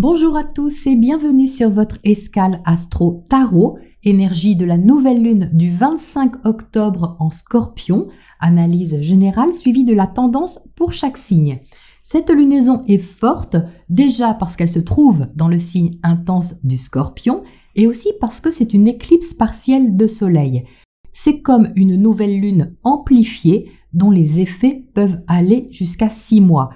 Bonjour à tous et bienvenue sur votre escale Astro Tarot, énergie de la nouvelle lune du 25 octobre en Scorpion, analyse générale suivie de la tendance pour chaque signe. Cette lunaison est forte, déjà parce qu'elle se trouve dans le signe intense du Scorpion et aussi parce que c'est une éclipse partielle de soleil. C'est comme une nouvelle lune amplifiée dont les effets peuvent aller jusqu'à 6 mois.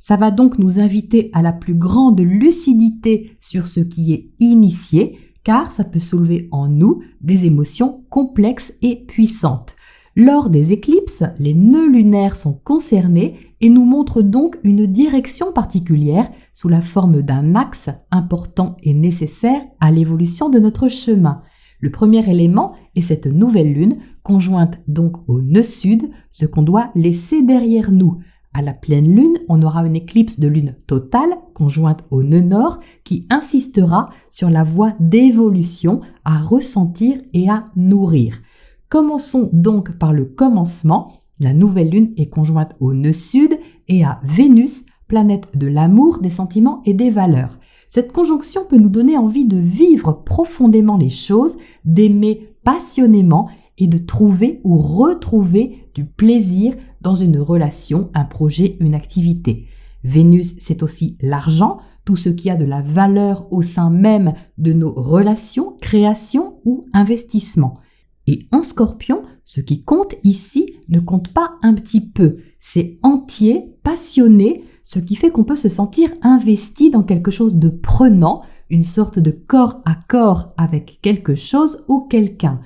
Ça va donc nous inviter à la plus grande lucidité sur ce qui est initié, car ça peut soulever en nous des émotions complexes et puissantes. Lors des éclipses, les nœuds lunaires sont concernés et nous montrent donc une direction particulière sous la forme d'un axe important et nécessaire à l'évolution de notre chemin. Le premier élément est cette nouvelle lune, conjointe donc au nœud sud, ce qu'on doit laisser derrière nous. À la pleine lune, on aura une éclipse de lune totale, conjointe au nœud nord, qui insistera sur la voie d'évolution à ressentir et à nourrir. Commençons donc par le commencement. La nouvelle lune est conjointe au nœud sud et à Vénus, planète de l'amour, des sentiments et des valeurs. Cette conjonction peut nous donner envie de vivre profondément les choses, d'aimer passionnément et de trouver ou retrouver du plaisir dans une relation, un projet, une activité. Vénus, c'est aussi l'argent, tout ce qui a de la valeur au sein même de nos relations, créations ou investissements. Et en Scorpion, ce qui compte ici ne compte pas un petit peu, c'est entier, passionné, ce qui fait qu'on peut se sentir investi dans quelque chose de prenant, une sorte de corps à corps avec quelque chose ou quelqu'un.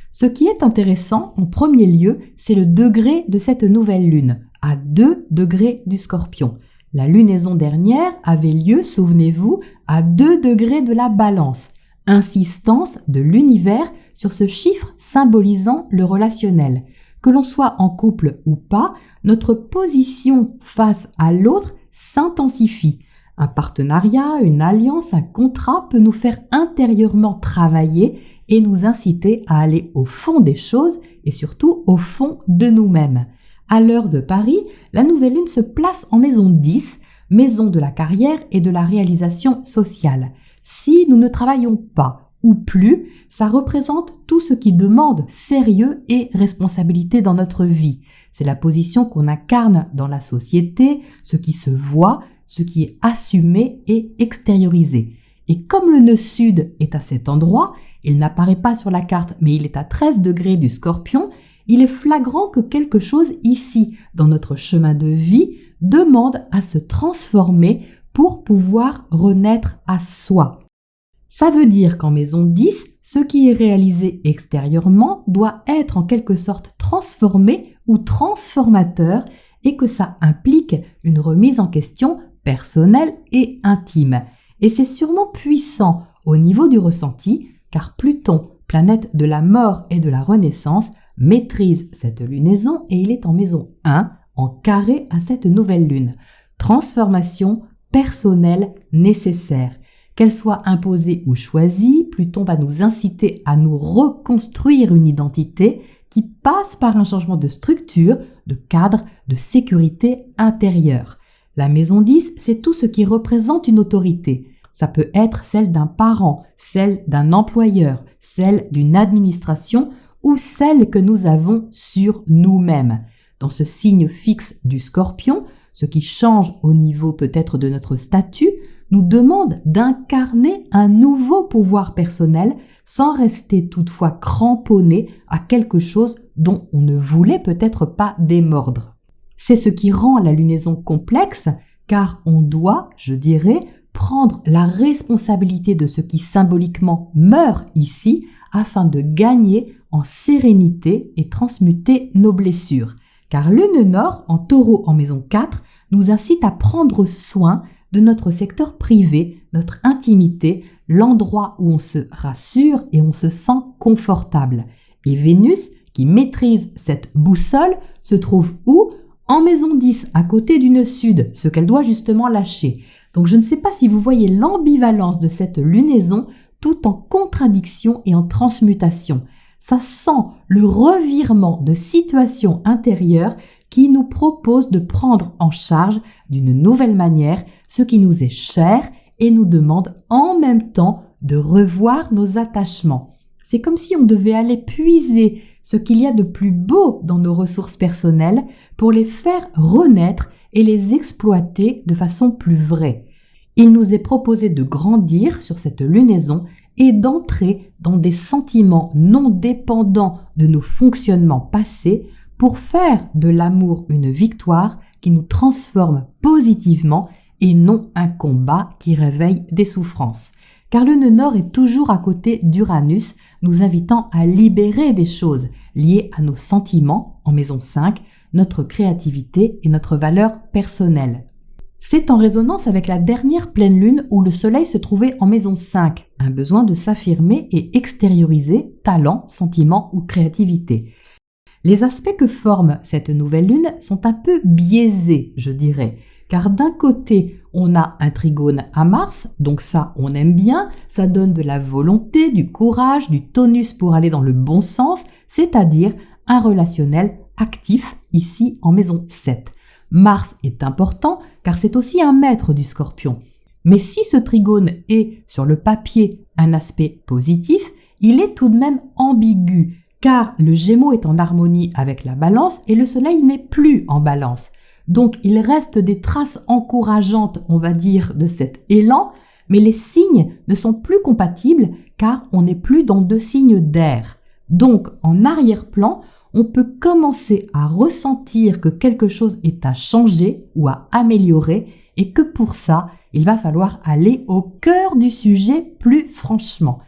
Ce qui est intéressant, en premier lieu, c'est le degré de cette nouvelle lune, à 2 degrés du Scorpion. La lunaison dernière avait lieu, souvenez-vous, à 2 degrés de la Balance. Insistance de l'univers sur ce chiffre symbolisant le relationnel. Que l'on soit en couple ou pas, notre position face à l'autre s'intensifie. Un partenariat, une alliance, un contrat peut nous faire intérieurement travailler et nous inciter à aller au fond des choses et surtout au fond de nous-mêmes. À l'heure de Paris, la nouvelle lune se place en maison 10, maison de la carrière et de la réalisation sociale. Si nous ne travaillons pas ou plus, ça représente tout ce qui demande sérieux et responsabilité dans notre vie. C'est la position qu'on incarne dans la société, ce qui se voit, ce qui est assumé et extériorisé. Et comme le nœud sud est à cet endroit, il n'apparaît pas sur la carte, mais il est à 13 degrés du Scorpion, il est flagrant que quelque chose ici, dans notre chemin de vie, demande à se transformer pour pouvoir renaître à soi. Ça veut dire qu'en maison 10, ce qui est réalisé extérieurement doit être en quelque sorte transformé ou transformateur et que ça implique une remise en question personnelle et intime. Et c'est sûrement puissant au niveau du ressenti, car Pluton, planète de la mort et de la renaissance, maîtrise cette lunaison et il est en maison 1, en carré à cette nouvelle lune. Transformation personnelle nécessaire. Qu'elle soit imposée ou choisie, Pluton va nous inciter à nous reconstruire une identité qui passe par un changement de structure, de cadre, de sécurité intérieure. La maison 10, c'est tout ce qui représente une autorité. Ça peut être celle d'un parent, celle d'un employeur, celle d'une administration ou celle que nous avons sur nous-mêmes. Dans ce signe fixe du Scorpion, ce qui change au niveau peut-être de notre statut, nous demande d'incarner un nouveau pouvoir personnel sans rester toutefois cramponné à quelque chose dont on ne voulait peut-être pas démordre. C'est ce qui rend la lunaison complexe, car on doit, je dirais, prendre la responsabilité de ce qui symboliquement meurt ici afin de gagner en sérénité et transmuter nos blessures. Car le nœud nord, en taureau en maison 4, nous incite à prendre soin de notre secteur privé, notre intimité, l'endroit où on se rassure et on se sent confortable. Et Vénus, qui maîtrise cette boussole, se trouve où ? En maison 10, à côté du nœud sud, ce qu'elle doit justement lâcher. Donc je ne sais pas si vous voyez l'ambivalence de cette lunaison tout en contradiction et en transmutation. Ça sent le revirement de situation intérieure qui nous propose de prendre en charge d'une nouvelle manière ce qui nous est cher et nous demande en même temps de revoir nos attachements. C'est comme si on devait aller puiser ce qu'il y a de plus beau dans nos ressources personnelles pour les faire renaître et les exploiter de façon plus vraie. Il nous est proposé de grandir sur cette lunaison et d'entrer dans des sentiments non dépendants de nos fonctionnements passés pour faire de l'amour une victoire qui nous transforme positivement et non un combat qui réveille des souffrances. Car le nœud nord est toujours à côté d'Uranus, nous invitant à libérer des choses liées à nos sentiments en maison 5, notre créativité et notre valeur personnelle. C'est en résonance avec la dernière pleine lune où le soleil se trouvait en maison 5, un besoin de s'affirmer et extérioriser talent, sentiment ou créativité. Les aspects que forme cette nouvelle lune sont un peu biaisés, je dirais, car d'un côté, on a un trigone à Mars, donc ça, on aime bien, ça donne de la volonté, du courage, du tonus pour aller dans le bon sens, c'est-à-dire un relationnel actif ici en maison 7. Mars est important car c'est aussi un maître du Scorpion. Mais si ce trigone est, sur le papier, un aspect positif, il est tout de même ambigu car le Gémeaux est en harmonie avec la Balance et le Soleil n'est plus en Balance. Donc il reste des traces encourageantes, on va dire, de cet élan, mais les signes ne sont plus compatibles car on n'est plus dans 2 signes d'air. Donc en arrière-plan, on peut commencer à ressentir que quelque chose est à changer ou à améliorer et que pour ça, il va falloir aller au cœur du sujet plus franchement.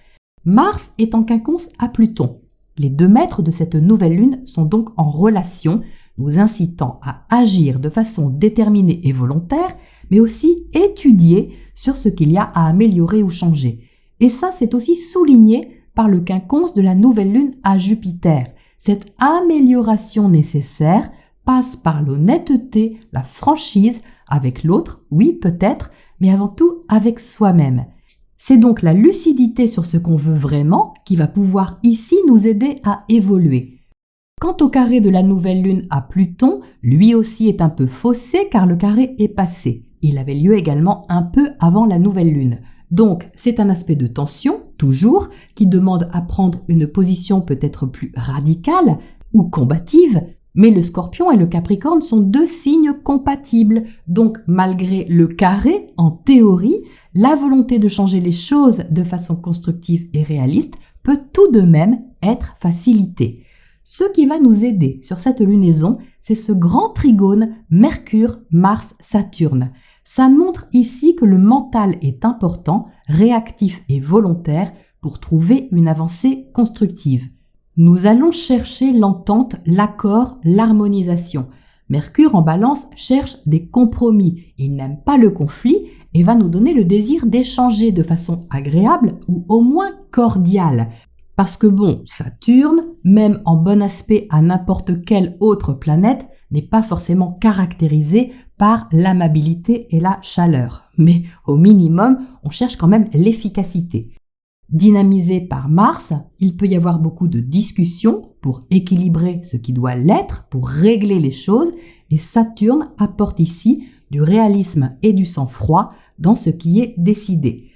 Mars est en quinconce à Pluton. Les 2 maîtres de cette nouvelle lune sont donc en relation, nous incitant à agir de façon déterminée et volontaire, mais aussi étudier sur ce qu'il y a à améliorer ou changer. Et ça, c'est aussi souligné par le quinconce de la nouvelle lune à Jupiter. Cette amélioration nécessaire passe par l'honnêteté, la franchise avec l'autre, oui peut-être, mais avant tout avec soi-même. C'est donc la lucidité sur ce qu'on veut vraiment qui va pouvoir ici nous aider à évoluer. Quant au carré de la nouvelle lune à Pluton, lui aussi est un peu faussé car le carré est passé. Il avait lieu également un peu avant la nouvelle lune. Donc, c'est un aspect de tension, toujours, qui demande à prendre une position peut-être plus radicale ou combative, mais le Scorpion et le Capricorne sont 2 signes compatibles. Donc, malgré le carré, en théorie, la volonté de changer les choses de façon constructive et réaliste peut tout de même être facilitée. Ce qui va nous aider sur cette lunaison, c'est ce grand trigone Mercure-Mars-Saturne. Ça montre ici que le mental est important, réactif et volontaire pour trouver une avancée constructive. Nous allons chercher l'entente, l'accord, l'harmonisation. Mercure en Balance cherche des compromis. Il n'aime pas le conflit et va nous donner le désir d'échanger de façon agréable ou au moins cordiale. Parce que bon, Saturne, même en bon aspect à n'importe quelle autre planète, n'est pas forcément caractérisé par l'amabilité et la chaleur. Mais au minimum, on cherche quand même l'efficacité. Dynamisé par Mars, il peut y avoir beaucoup de discussions pour équilibrer ce qui doit l'être, pour régler les choses, et Saturne apporte ici du réalisme et du sang-froid dans ce qui est décidé.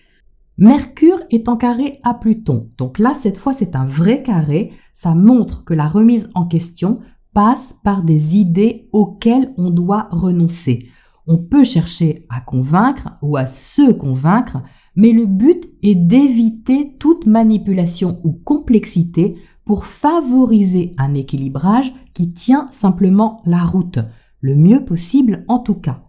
Mercure est en carré à Pluton, donc là cette fois c'est un vrai carré, ça montre que la remise en question passe par des idées auxquelles on doit renoncer. On peut chercher à convaincre ou à se convaincre, mais le but est d'éviter toute manipulation ou complexité pour favoriser un équilibrage qui tient simplement la route, le mieux possible en tout cas.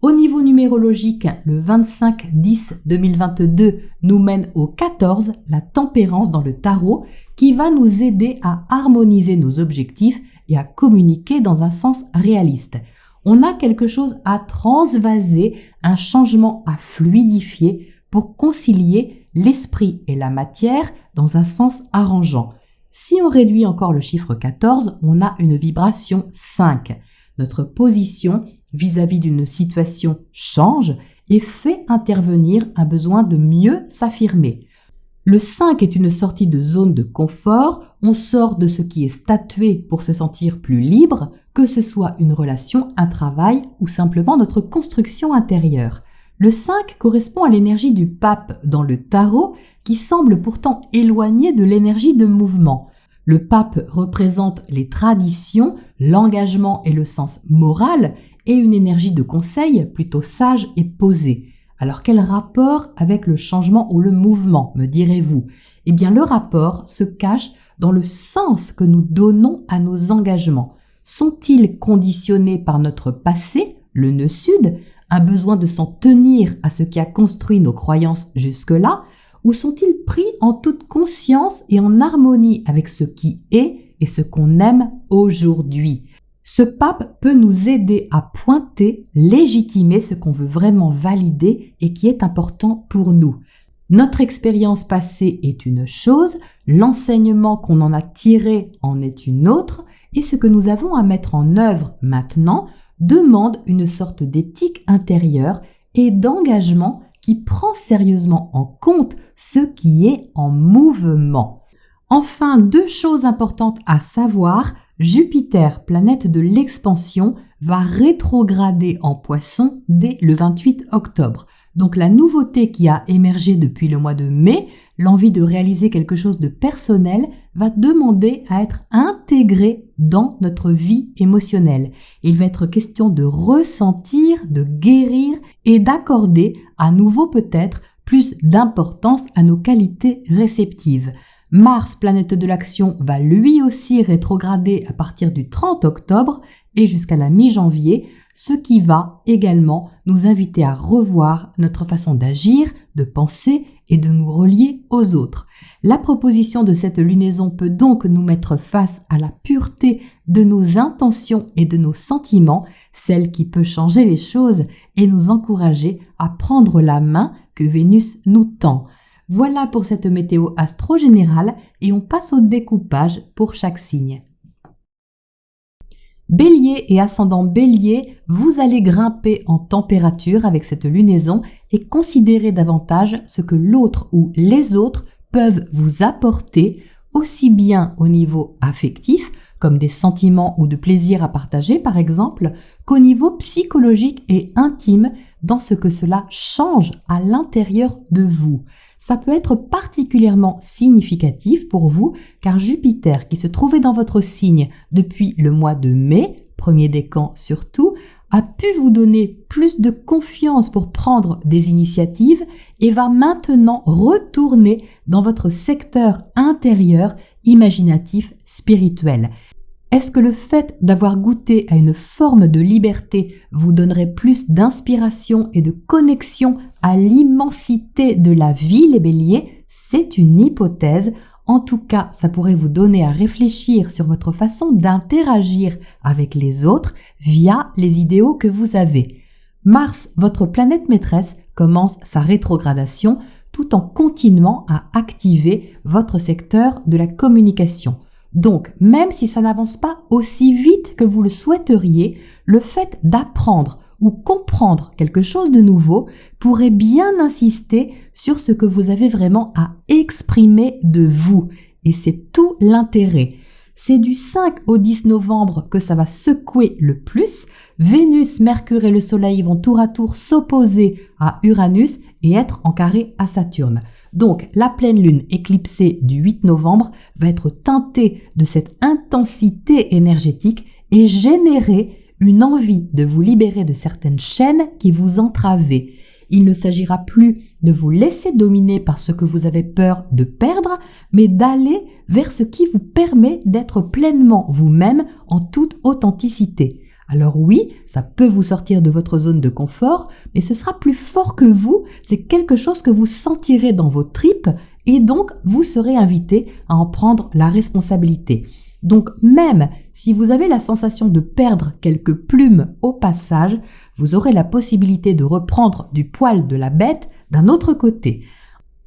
Au niveau numérologique, le 25-10-2022 nous mène au 14, la tempérance dans le tarot, qui va nous aider à harmoniser nos objectifs et à communiquer dans un sens réaliste. On a quelque chose à transvaser, un changement à fluidifier pour concilier l'esprit et la matière dans un sens arrangeant. Si on réduit encore le chiffre 14, on a une vibration 5. Notre position vis-à-vis d'une situation change et fait intervenir un besoin de mieux s'affirmer. Le 5 est une sortie de zone de confort, on sort de ce qui est statué pour se sentir plus libre, que ce soit une relation, un travail ou simplement notre construction intérieure. Le 5 correspond à l'énergie du pape dans le tarot qui semble pourtant éloignée de l'énergie de mouvement. Le pape représente les traditions, l'engagement et le sens moral et une énergie de conseil plutôt sage et posée. Alors quel rapport avec le changement ou le mouvement, me direz-vous? Eh bien le rapport se cache dans le sens que nous donnons à nos engagements. Sont-ils conditionnés par notre passé, le nœud sud, un besoin de s'en tenir à ce qui a construit nos croyances jusque-là, ou sont-ils pris en toute conscience et en harmonie avec ce qui est et ce qu'on aime aujourd'hui? Ce pape peut nous aider à pointer, légitimer ce qu'on veut vraiment valider et qui est important pour nous. Notre expérience passée est une chose, l'enseignement qu'on en a tiré en est une autre, et ce que nous avons à mettre en œuvre maintenant demande une sorte d'éthique intérieure et d'engagement qui prend sérieusement en compte ce qui est en mouvement. Enfin, 2 choses importantes à savoir. Jupiter, planète de l'expansion, va rétrograder en Poisson dès le 28 octobre. Donc la nouveauté qui a émergé depuis le mois de mai, l'envie de réaliser quelque chose de personnel, va demander à être intégrée dans notre vie émotionnelle. Il va être question de ressentir, de guérir et d'accorder à nouveau peut-être plus d'importance à nos qualités réceptives. Mars, planète de l'action, va lui aussi rétrograder à partir du 30 octobre et jusqu'à la mi-janvier, ce qui va également nous inviter à revoir notre façon d'agir, de penser et de nous relier aux autres. La proposition de cette lunaison peut donc nous mettre face à la pureté de nos intentions et de nos sentiments, celle qui peut changer les choses et nous encourager à prendre la main que Vénus nous tend. Voilà pour cette météo astro-générale et on passe au découpage pour chaque signe. Bélier et ascendant Bélier, vous allez grimper en température avec cette lunaison et considérer davantage ce que l'autre ou les autres peuvent vous apporter, aussi bien au niveau affectif, comme des sentiments ou de plaisir à partager par exemple, qu'au niveau psychologique et intime dans ce que cela change à l'intérieur de vous. Ça peut être particulièrement significatif pour vous car Jupiter, qui se trouvait dans votre signe depuis le mois de mai, premier décan surtout, a pu vous donner plus de confiance pour prendre des initiatives et va maintenant retourner dans votre secteur intérieur, imaginatif, spirituel. Est-ce que le fait d'avoir goûté à une forme de liberté vous donnerait plus d'inspiration et de connexion à l'immensité de la vie, les béliers? C'est une hypothèse. En tout cas, ça pourrait vous donner à réfléchir sur votre façon d'interagir avec les autres via les idéaux que vous avez. Mars, votre planète maîtresse, commence sa rétrogradation tout en continuant à activer votre secteur de la communication. Donc, même si ça n'avance pas aussi vite que vous le souhaiteriez, le fait d'apprendre ou comprendre quelque chose de nouveau pourrait bien insister sur ce que vous avez vraiment à exprimer de vous. Et c'est tout l'intérêt. C'est du 5 au 10 novembre que ça va secouer le plus. Vénus, Mercure et le Soleil vont tour à tour s'opposer à Uranus et être en carré à Saturne. Donc, la pleine lune éclipsée du 8 novembre va être teintée de cette intensité énergétique et générer une envie de vous libérer de certaines chaînes qui vous entravaient. Il ne s'agira plus de vous laisser dominer par ce que vous avez peur de perdre, mais d'aller vers ce qui vous permet d'être pleinement vous-même en toute authenticité. Alors oui, ça peut vous sortir de votre zone de confort, mais ce sera plus fort que vous, c'est quelque chose que vous sentirez dans vos tripes et donc vous serez invité à en prendre la responsabilité. Donc même si vous avez la sensation de perdre quelques plumes au passage, vous aurez la possibilité de reprendre du poil de la bête d'un autre côté.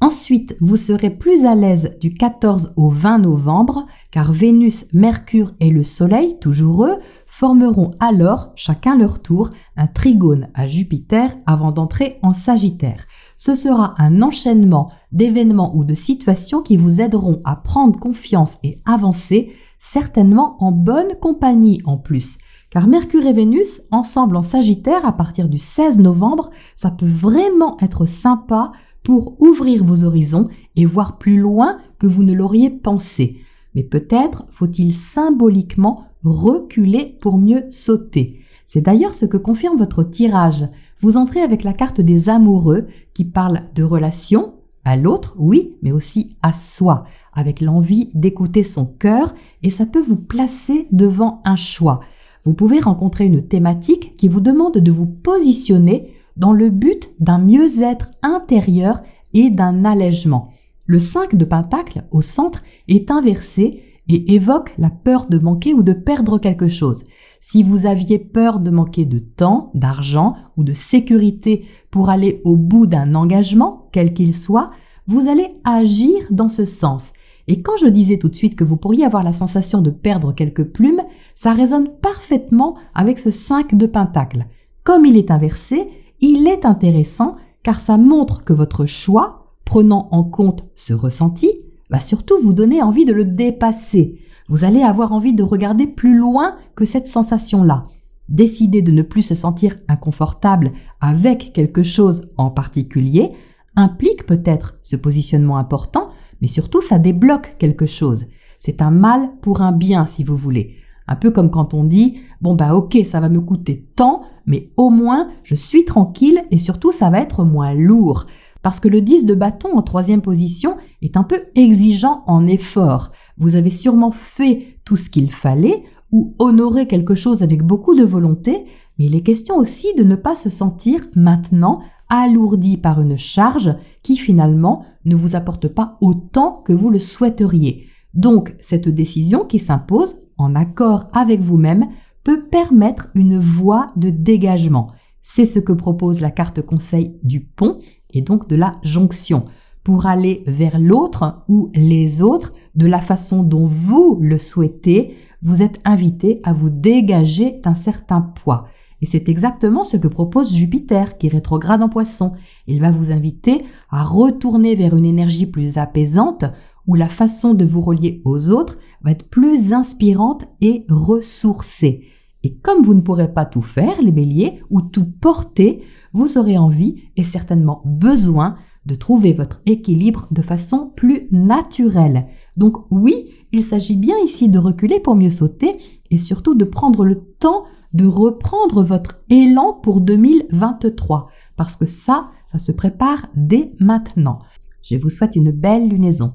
Ensuite, vous serez plus à l'aise du 14 au 20 novembre car Vénus, Mercure et le Soleil, toujours eux, formeront alors, chacun leur tour, un trigone à Jupiter avant d'entrer en Sagittaire. Ce sera un enchaînement d'événements ou de situations qui vous aideront à prendre confiance et avancer, certainement en bonne compagnie en plus, car Mercure et Vénus, ensemble en Sagittaire à partir du 16 novembre, ça peut vraiment être sympa pour ouvrir vos horizons et voir plus loin que vous ne l'auriez pensé. Mais peut-être faut-il symboliquement reculer pour mieux sauter. C'est d'ailleurs ce que confirme votre tirage. Vous entrez avec la carte des amoureux qui parle de relations, à l'autre, oui, mais aussi à soi, avec l'envie d'écouter son cœur, et ça peut vous placer devant un choix. Vous pouvez rencontrer une thématique qui vous demande de vous positionner dans le but d'un mieux-être intérieur et d'un allègement. Le 5 de Pentacle, au centre, est inversé et évoque la peur de manquer ou de perdre quelque chose. Si vous aviez peur de manquer de temps, d'argent ou de sécurité pour aller au bout d'un engagement, quel qu'il soit, vous allez agir dans ce sens. Et quand je disais tout de suite que vous pourriez avoir la sensation de perdre quelques plumes, ça résonne parfaitement avec ce 5 de Pentacle. Comme il est inversé, il est intéressant car ça montre que votre choix, prenant en compte ce ressenti, va surtout vous donner envie de le dépasser. Vous allez avoir envie de regarder plus loin que cette sensation-là. Décider de ne plus se sentir inconfortable avec quelque chose en particulier implique peut-être ce positionnement important, mais surtout ça débloque quelque chose. C'est un mal pour un bien si vous voulez. Un peu comme quand on dit « bon bah ok, ça va me coûter tant, mais au moins je suis tranquille et surtout ça va être moins lourd ». Parce que le 10 de bâton en 3e position est un peu exigeant en effort. Vous avez sûrement fait tout ce qu'il fallait ou honoré quelque chose avec beaucoup de volonté, mais il est question aussi de ne pas se sentir maintenant alourdi par une charge qui finalement ne vous apporte pas autant que vous le souhaiteriez. Donc cette décision qui s'impose en accord avec vous-même peut permettre une voie de dégagement. C'est ce que propose la carte conseil du pont et donc de la jonction, pour aller vers l'autre ou les autres de la façon dont vous le souhaitez. Vous êtes invité à vous dégager d'un certain poids. Et c'est exactement ce que propose Jupiter qui rétrograde en Poisson. Il va vous inviter à retourner vers une énergie plus apaisante où la façon de vous relier aux autres va être plus inspirante et ressourcée. Et comme vous ne pourrez pas tout faire, les béliers, ou tout porter, vous aurez envie et certainement besoin de trouver votre équilibre de façon plus naturelle. Donc oui, il s'agit bien ici de reculer pour mieux sauter et surtout de prendre le temps de reprendre votre élan pour 2023. Parce que ça se prépare dès maintenant. Je vous souhaite une belle lunaison.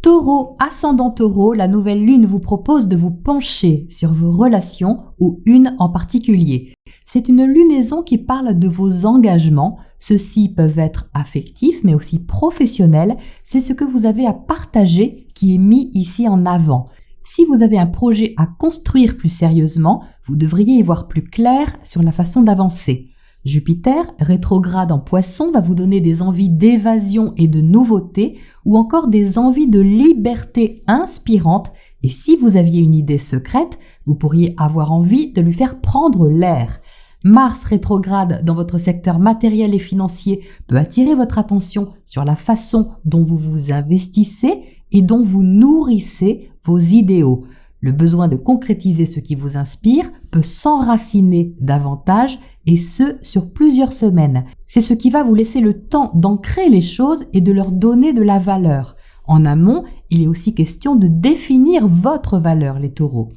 Taureau, ascendant Taureau, la nouvelle lune vous propose de vous pencher sur vos relations ou une en particulier. C'est une lunaison qui parle de vos engagements. Ceux-ci peuvent être affectifs mais aussi professionnels. C'est ce que vous avez à partager qui est mis ici en avant. Si vous avez un projet à construire plus sérieusement, vous devriez y voir plus clair sur la façon d'avancer. Jupiter, rétrograde en Poisson, va vous donner des envies d'évasion et de nouveauté ou encore des envies de liberté inspirantes. Et si vous aviez une idée secrète, vous pourriez avoir envie de lui faire prendre l'air. Mars rétrograde dans votre secteur matériel et financier peut attirer votre attention sur la façon dont vous vous investissez et dont vous nourrissez vos idéaux. Le besoin de concrétiser ce qui vous inspire peut s'enraciner davantage et ce sur plusieurs semaines. C'est ce qui va vous laisser le temps d'ancrer les choses et de leur donner de la valeur. En amont, il est aussi question de définir votre valeur, les taureaux.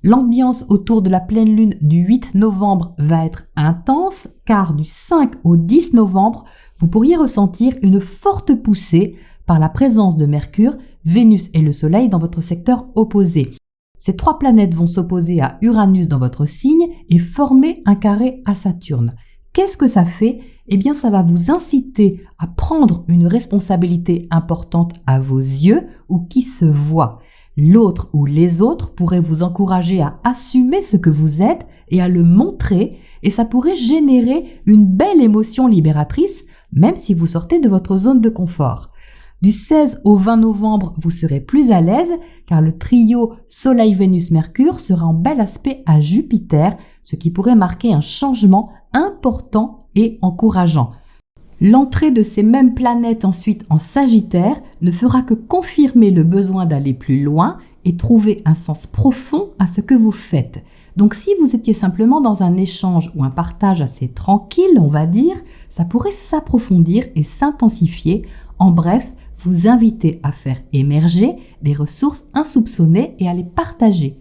L'ambiance autour de la pleine lune du 8 novembre va être intense car du 5 au 10 novembre, vous pourriez ressentir une forte poussée par la présence de Mercure, Vénus et le Soleil dans votre secteur opposé. Ces 3 planètes vont s'opposer à Uranus dans votre signe et former un carré à Saturne. Qu'est-ce que ça fait ? Eh bien, ça va vous inciter à prendre une responsabilité importante à vos yeux ou qui se voit. L'autre ou les autres pourraient vous encourager à assumer ce que vous êtes et à le montrer, et ça pourrait générer une belle émotion libératrice, même si vous sortez de votre zone de confort. Du 16 au 20 novembre, vous serez plus à l'aise car le trio Soleil-Vénus-Mercure sera en bel aspect à Jupiter, ce qui pourrait marquer un changement important et encourageant. L'entrée de ces mêmes planètes ensuite en Sagittaire ne fera que confirmer le besoin d'aller plus loin et trouver un sens profond à ce que vous faites. Donc si vous étiez simplement dans un échange ou un partage assez tranquille, on va dire, ça pourrait s'approfondir et s'intensifier. En bref, vous inviter à faire émerger des ressources insoupçonnées et à les partager.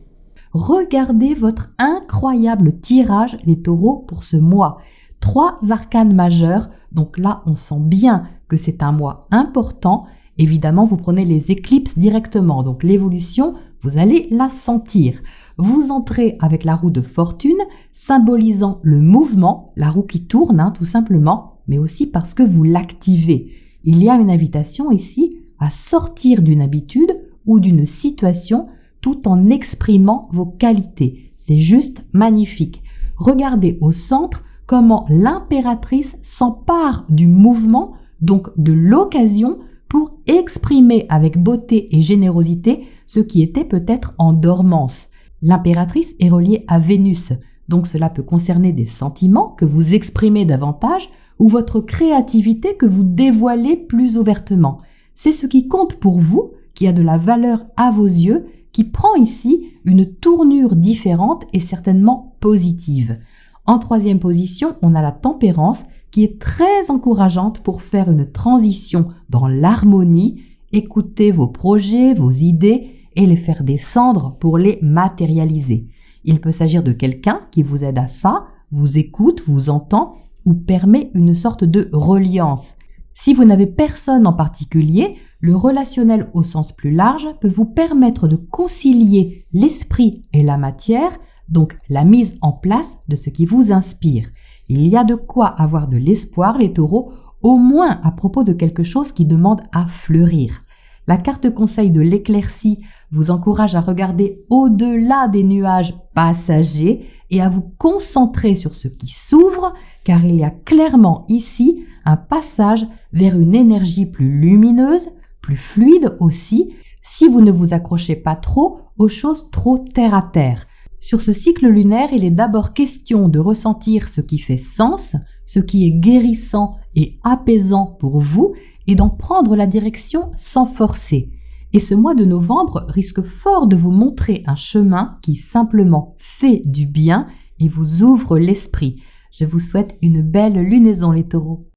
Regardez votre incroyable tirage, les taureaux, pour ce mois. 3 arcanes majeurs, donc là on sent bien que c'est un mois important. Évidemment, vous prenez les éclipses directement, donc l'évolution, vous allez la sentir. Vous entrez avec la roue de fortune, symbolisant le mouvement, la roue qui tourne, tout simplement, mais aussi parce que vous l'activez. Il y a une invitation ici à sortir d'une habitude ou d'une situation tout en exprimant vos qualités. C'est juste magnifique. Regardez au centre comment l'impératrice s'empare du mouvement, donc de l'occasion, pour exprimer avec beauté et générosité ce qui était peut-être en dormance. L'impératrice est reliée à Vénus, donc cela peut concerner des sentiments que vous exprimez davantage ou votre créativité que vous dévoilez plus ouvertement. C'est ce qui compte pour vous, qui a de la valeur à vos yeux, qui prend ici une tournure différente et certainement positive. En 3e position, on a la tempérance qui est très encourageante pour faire une transition dans l'harmonie, écouter vos projets, vos idées et les faire descendre pour les matérialiser. Il peut s'agir de quelqu'un qui vous aide à ça, vous écoute, vous entend ou permet une sorte de reliance. Si vous n'avez personne en particulier, le relationnel au sens plus large peut vous permettre de concilier l'esprit et la matière, donc la mise en place de ce qui vous inspire. Il y a de quoi avoir de l'espoir, les taureaux, au moins à propos de quelque chose qui demande à fleurir. La carte conseil de l'éclaircie vous encourage à regarder au-delà des nuages passagers et à vous concentrer sur ce qui s'ouvre, car il y a clairement ici un passage vers une énergie plus lumineuse, plus fluide aussi, si vous ne vous accrochez pas trop aux choses trop terre à terre. Sur ce cycle lunaire, il est d'abord question de ressentir ce qui fait sens, ce qui est guérissant et apaisant pour vous, et d'en prendre la direction sans forcer. Et ce mois de novembre risque fort de vous montrer un chemin qui simplement fait du bien et vous ouvre l'esprit. Je vous souhaite une belle lunaison, les taureaux.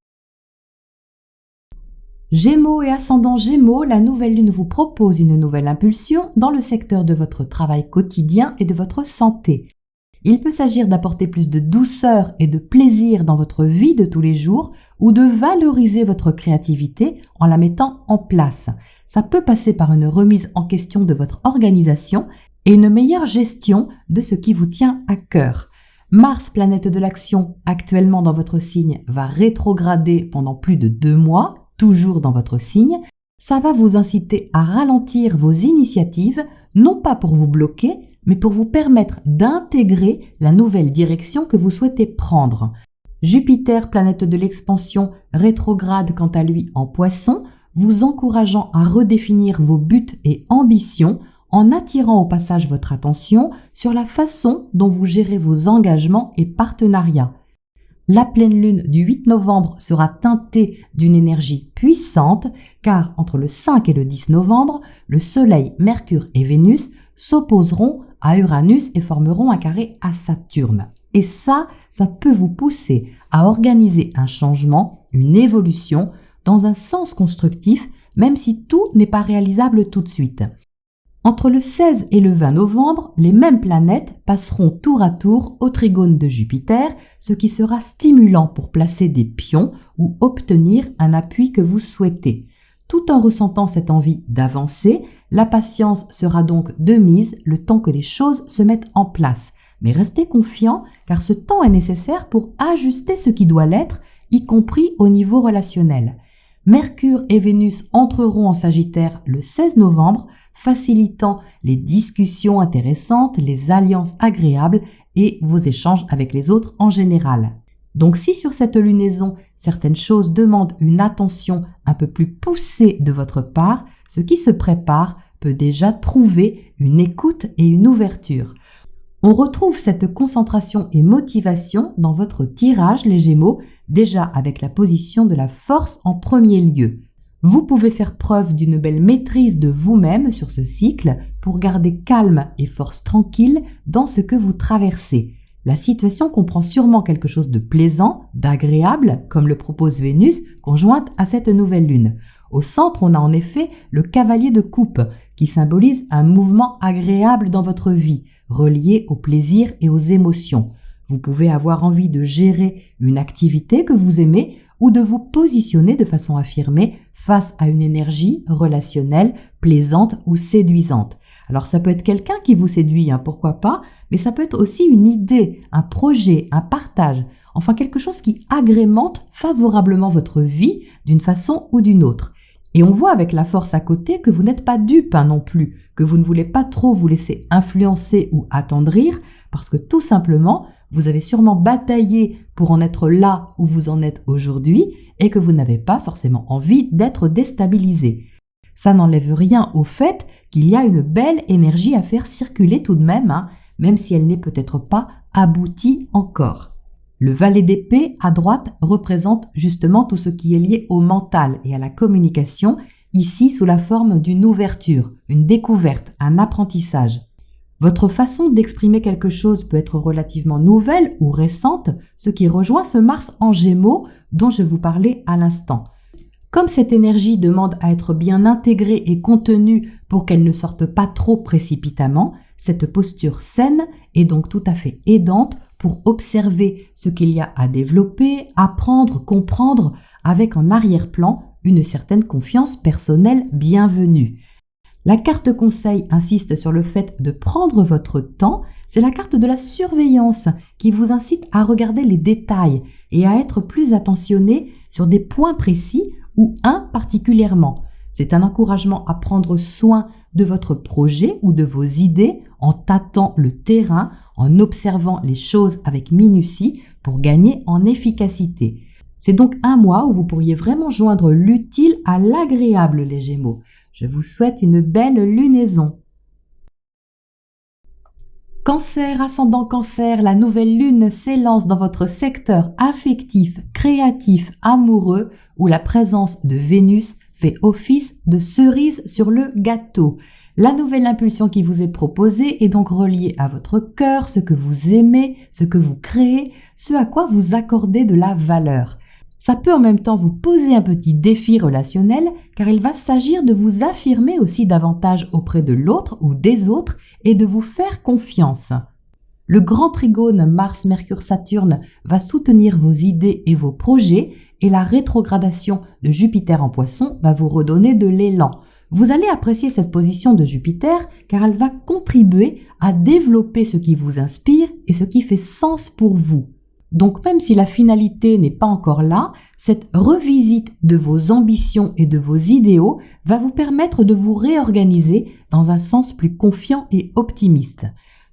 Gémeaux et ascendant Gémeaux, la nouvelle lune vous propose une nouvelle impulsion dans le secteur de votre travail quotidien et de votre santé. Il peut s'agir d'apporter plus de douceur et de plaisir dans votre vie de tous les jours ou de valoriser votre créativité en la mettant en place. Ça peut passer par une remise en question de votre organisation et une meilleure gestion de ce qui vous tient à cœur. Mars, planète de l'action, actuellement dans votre signe, va rétrograder pendant plus de 2 mois, toujours dans votre signe. Ça va vous inciter à ralentir vos initiatives, non pas pour vous bloquer, mais pour vous permettre d'intégrer la nouvelle direction que vous souhaitez prendre. Jupiter, planète de l'expansion, rétrograde quant à lui en Poisson, vous encourageant à redéfinir vos buts et ambitions en attirant au passage votre attention sur la façon dont vous gérez vos engagements et partenariats. La pleine lune du 8 novembre sera teintée d'une énergie puissante car entre le 5 et le 10 novembre, le Soleil, Mercure et Vénus s'opposeront à Uranus et formeront un carré à Saturne. Et ça peut vous pousser à organiser un changement, une évolution dans un sens constructif, même si tout n'est pas réalisable tout de suite. Entre le 16 et le 20 novembre, les mêmes planètes passeront tour à tour au trigone de Jupiter, ce qui sera stimulant pour placer des pions ou obtenir un appui que vous souhaitez. Tout en ressentant cette envie d'avancer, la patience sera donc de mise le temps que les choses se mettent en place. Mais restez confiant car ce temps est nécessaire pour ajuster ce qui doit l'être, y compris au niveau relationnel. Mercure et Vénus entreront en Sagittaire le 16 novembre, facilitant les discussions intéressantes, les alliances agréables et vos échanges avec les autres en général. Donc si sur cette lunaison, certaines choses demandent une attention un peu plus poussée de votre part, ce qui se prépare peut déjà trouver une écoute et une ouverture. On retrouve cette concentration et motivation dans votre tirage, les Gémeaux, déjà avec la position de la force en premier lieu. Vous pouvez faire preuve d'une belle maîtrise de vous-même sur ce cycle pour garder calme et force tranquille dans ce que vous traversez. La situation comprend sûrement quelque chose de plaisant, d'agréable, comme le propose Vénus, conjointe à cette nouvelle lune. Au centre, on a en effet le cavalier de coupe, qui symbolise un mouvement agréable dans votre vie, relié au plaisir et aux émotions. Vous pouvez avoir envie de gérer une activité que vous aimez ou de vous positionner de façon affirmée face à une énergie relationnelle, plaisante ou séduisante. Alors ça peut être quelqu'un qui vous séduit, pourquoi pas, mais ça peut être aussi une idée, un projet, un partage, enfin quelque chose qui agrémente favorablement votre vie d'une façon ou d'une autre. Et on voit avec la force à côté que vous n'êtes pas dupe non plus, que vous ne voulez pas trop vous laisser influencer ou attendrir, parce que tout simplement, vous avez sûrement bataillé pour en être là où vous en êtes aujourd'hui et que vous n'avez pas forcément envie d'être déstabilisé. Ça n'enlève rien au fait qu'il y a une belle énergie à faire circuler tout de même, même si elle n'est peut-être pas aboutie encore. Le valet d'épée à droite représente justement tout ce qui est lié au mental et à la communication, ici sous la forme d'une ouverture, une découverte, un apprentissage. Votre façon d'exprimer quelque chose peut être relativement nouvelle ou récente, ce qui rejoint ce Mars en Gémeaux dont je vous parlais à l'instant. Comme cette énergie demande à être bien intégrée et contenue pour qu'elle ne sorte pas trop précipitamment, cette posture saine est donc tout à fait aidante pour observer ce qu'il y a à développer, apprendre, comprendre, avec en arrière-plan une certaine confiance personnelle bienvenue. La carte conseil insiste sur le fait de prendre votre temps, c'est la carte de la surveillance qui vous incite à regarder les détails et à être plus attentionné sur des points précis ou un particulièrement. C'est un encouragement à prendre soin de votre projet ou de vos idées en tâtant le terrain, en observant les choses avec minutie pour gagner en efficacité. C'est donc un mois où vous pourriez vraiment joindre l'utile à l'agréable, les Gémeaux. Je vous souhaite une belle lunaison. Cancer, ascendant Cancer, la nouvelle lune s'élance dans votre secteur affectif, créatif, amoureux, où la présence de Vénus fait office de cerise sur le gâteau. La nouvelle impulsion qui vous est proposée est donc reliée à votre cœur, ce que vous aimez, ce que vous créez, ce à quoi vous accordez de la valeur. Ça peut en même temps vous poser un petit défi relationnel car il va s'agir de vous affirmer aussi davantage auprès de l'autre ou des autres et de vous faire confiance. Le grand trigone Mars-Mercure-Saturne va soutenir vos idées et vos projets et la rétrogradation de Jupiter en Poisson va vous redonner de l'élan. Vous allez apprécier cette position de Jupiter car elle va contribuer à développer ce qui vous inspire et ce qui fait sens pour vous. Donc même si la finalité n'est pas encore là, cette revisite de vos ambitions et de vos idéaux va vous permettre de vous réorganiser dans un sens plus confiant et optimiste.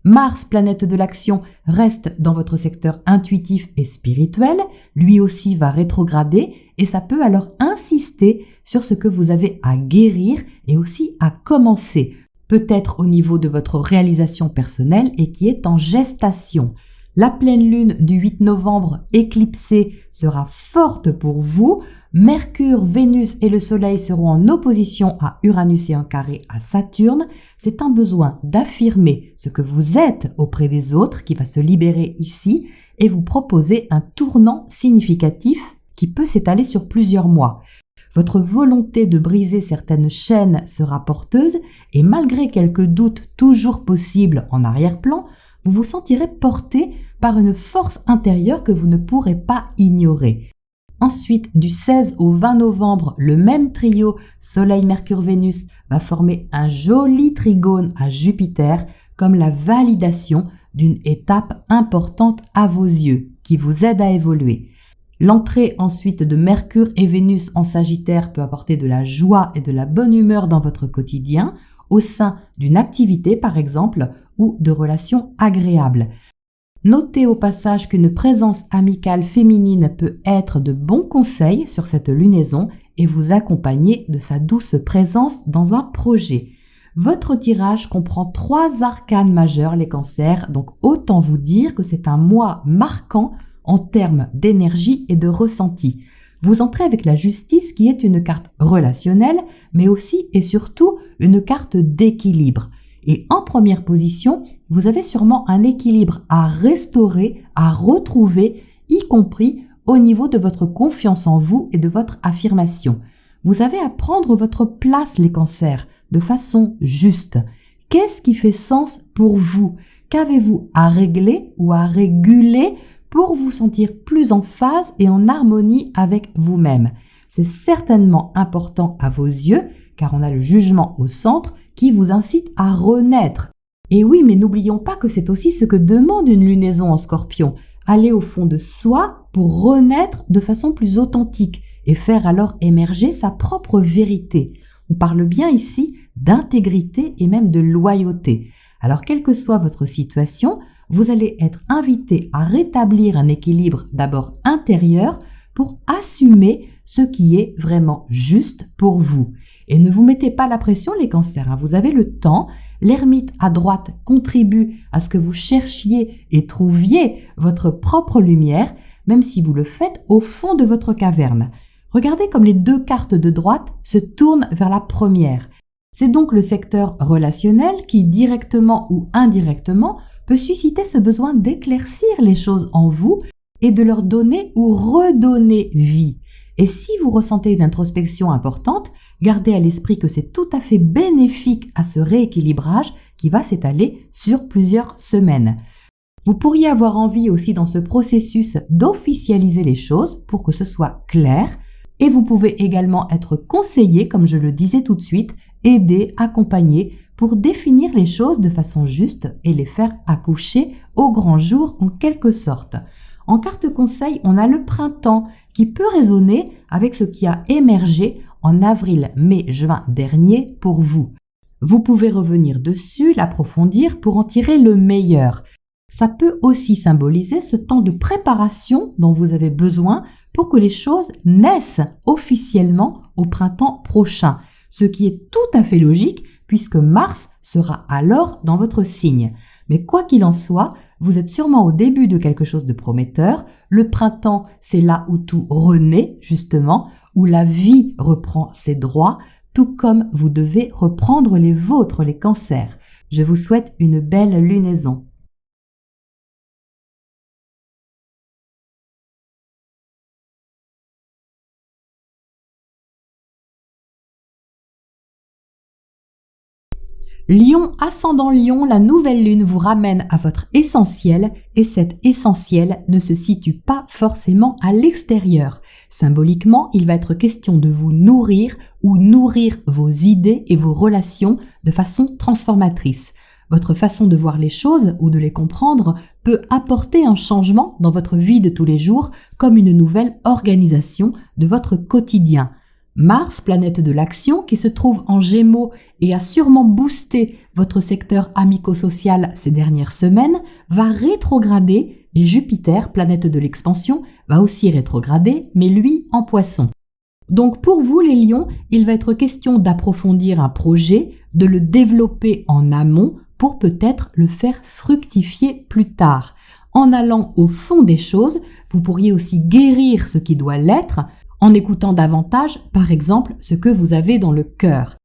Mars, planète de l'action, reste dans votre secteur intuitif et spirituel, lui aussi va rétrograder et ça peut alors insister sur ce que vous avez à guérir et aussi à commencer, peut-être au niveau de votre réalisation personnelle et qui est en gestation. La pleine lune du 8 novembre éclipsée sera forte pour vous. Mercure, Vénus et le Soleil seront en opposition à Uranus et en carré à Saturne. C'est un besoin d'affirmer ce que vous êtes auprès des autres qui va se libérer ici et vous proposer un tournant significatif qui peut s'étaler sur plusieurs mois. Votre volonté de briser certaines chaînes sera porteuse et malgré quelques doutes toujours possibles en arrière-plan, vous vous sentirez porté par une force intérieure que vous ne pourrez pas ignorer. Ensuite, du 16 au 20 novembre, le même trio Soleil-Mercure-Vénus va former un joli trigone à Jupiter comme la validation d'une étape importante à vos yeux qui vous aide à évoluer. L'entrée ensuite de Mercure et Vénus en Sagittaire peut apporter de la joie et de la bonne humeur dans votre quotidien, au sein d'une activité par exemple, ou de relations agréables. Notez au passage qu'une présence amicale féminine peut être de bons conseils sur cette lunaison et vous accompagner de sa douce présence dans un projet. Votre tirage comprend 3 arcanes majeures, les cancers, donc autant vous dire que c'est un mois marquant en termes d'énergie et de ressenti. Vous entrez avec la justice qui est une carte relationnelle, mais aussi et surtout une carte d'équilibre. Et en première position, vous avez sûrement un équilibre à restaurer, à retrouver, y compris au niveau de votre confiance en vous et de votre affirmation. Vous avez à prendre votre place, les cancers, de façon juste. Qu'est-ce qui fait sens pour vous? Qu'avez-vous à régler ou à réguler pour vous sentir plus en phase et en harmonie avec vous-même? C'est certainement important à vos yeux, car on a le jugement au centre qui vous incite à renaître. Et oui, mais n'oublions pas que c'est aussi ce que demande une lunaison en Scorpion. Aller au fond de soi pour renaître de façon plus authentique et faire alors émerger sa propre vérité. On parle bien ici d'intégrité et même de loyauté. Alors, quelle que soit votre situation, vous allez être invité à rétablir un équilibre d'abord intérieur pour assumer ce qui est vraiment juste pour vous. Et ne vous mettez pas la pression, les cancers, hein. Vous avez le temps. L'ermite à droite contribue à ce que vous cherchiez et trouviez votre propre lumière, même si vous le faites au fond de votre caverne. Regardez comme les deux cartes de droite se tournent vers la première. C'est donc le secteur relationnel qui, directement ou indirectement, peut susciter ce besoin d'éclaircir les choses en vous et de leur donner ou redonner vie. Et si vous ressentez une introspection importante, gardez à l'esprit que c'est tout à fait bénéfique à ce rééquilibrage qui va s'étaler sur plusieurs semaines. Vous pourriez avoir envie aussi dans ce processus d'officialiser les choses pour que ce soit clair, et vous pouvez également être conseillé, comme je le disais tout de suite, aidé, accompagné pour définir les choses de façon juste et les faire accoucher au grand jour en quelque sorte. En carte conseil, on a le printemps qui peut résonner avec ce qui a émergé en avril, mai, juin dernier pour vous. Vous pouvez revenir dessus, l'approfondir pour en tirer le meilleur. Ça peut aussi symboliser ce temps de préparation dont vous avez besoin pour que les choses naissent officiellement au printemps prochain, ce qui est tout à fait logique puisque Mars sera alors dans votre signe. Mais quoi qu'il en soit, vous êtes sûrement au début de quelque chose de prometteur. Le printemps, c'est là où tout renaît, justement, où la vie reprend ses droits, tout comme vous devez reprendre les vôtres, les cancers. Je vous souhaite une belle lunaison. Lion, ascendant Lion, la nouvelle lune vous ramène à votre essentiel et cet essentiel ne se situe pas forcément à l'extérieur. Symboliquement, il va être question de vous nourrir ou nourrir vos idées et vos relations de façon transformatrice. Votre façon de voir les choses ou de les comprendre peut apporter un changement dans votre vie de tous les jours comme une nouvelle organisation de votre quotidien. Mars, planète de l'action, qui se trouve en Gémeaux et a sûrement boosté votre secteur amico-social ces dernières semaines, va rétrograder et Jupiter, planète de l'expansion, va aussi rétrograder, mais lui en Poisson. Donc pour vous les lions, il va être question d'approfondir un projet, de le développer en amont pour peut-être le faire fructifier plus tard. En allant au fond des choses, vous pourriez aussi guérir ce qui doit l'être, en écoutant davantage, par exemple, ce que vous avez dans le cœur.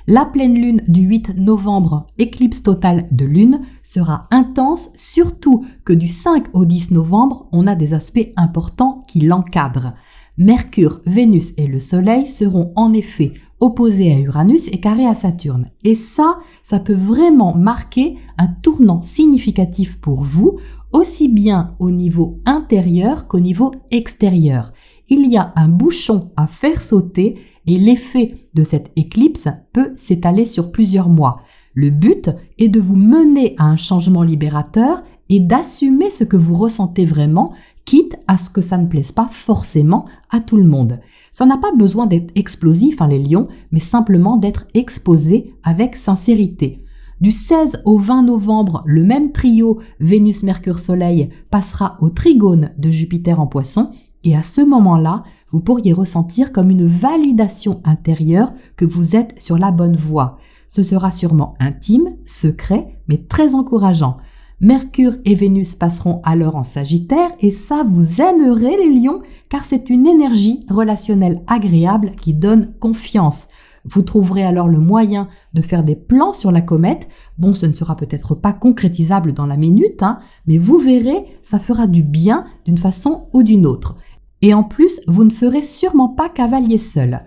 La pleine lune du 8 novembre, éclipse totale de lune, sera intense, surtout que du 5 au 10 novembre, on a des aspects importants qui l'encadrent. Mercure, Vénus et le Soleil seront en effet opposés à Uranus et carrés à Saturne. Et ça peut vraiment marquer un tournant significatif pour vous, aussi bien au niveau intérieur qu'au niveau extérieur. Il y a un bouchon à faire sauter et l'effet de cette éclipse peut s'étaler sur plusieurs mois. Le but est de vous mener à un changement libérateur et d'assumer ce que vous ressentez vraiment, quitte à ce que ça ne plaise pas forcément à tout le monde. Ça n'a pas besoin d'être explosif, les lions, mais simplement d'être exposé avec sincérité. Du 16 au 20 novembre, le même trio Vénus-Mercure-Soleil passera au trigone de Jupiter en Poisson. Et à ce moment-là, vous pourriez ressentir comme une validation intérieure que vous êtes sur la bonne voie. Ce sera sûrement intime, secret, mais très encourageant. Mercure et Vénus passeront alors en Sagittaire et ça, vous aimerez les lions car c'est une énergie relationnelle agréable qui donne confiance. Vous trouverez alors le moyen de faire des plans sur la comète. Bon, ce ne sera peut-être pas concrétisable dans la minute, mais vous verrez, ça fera du bien d'une façon ou d'une autre. Et en plus, vous ne ferez sûrement pas cavalier seul.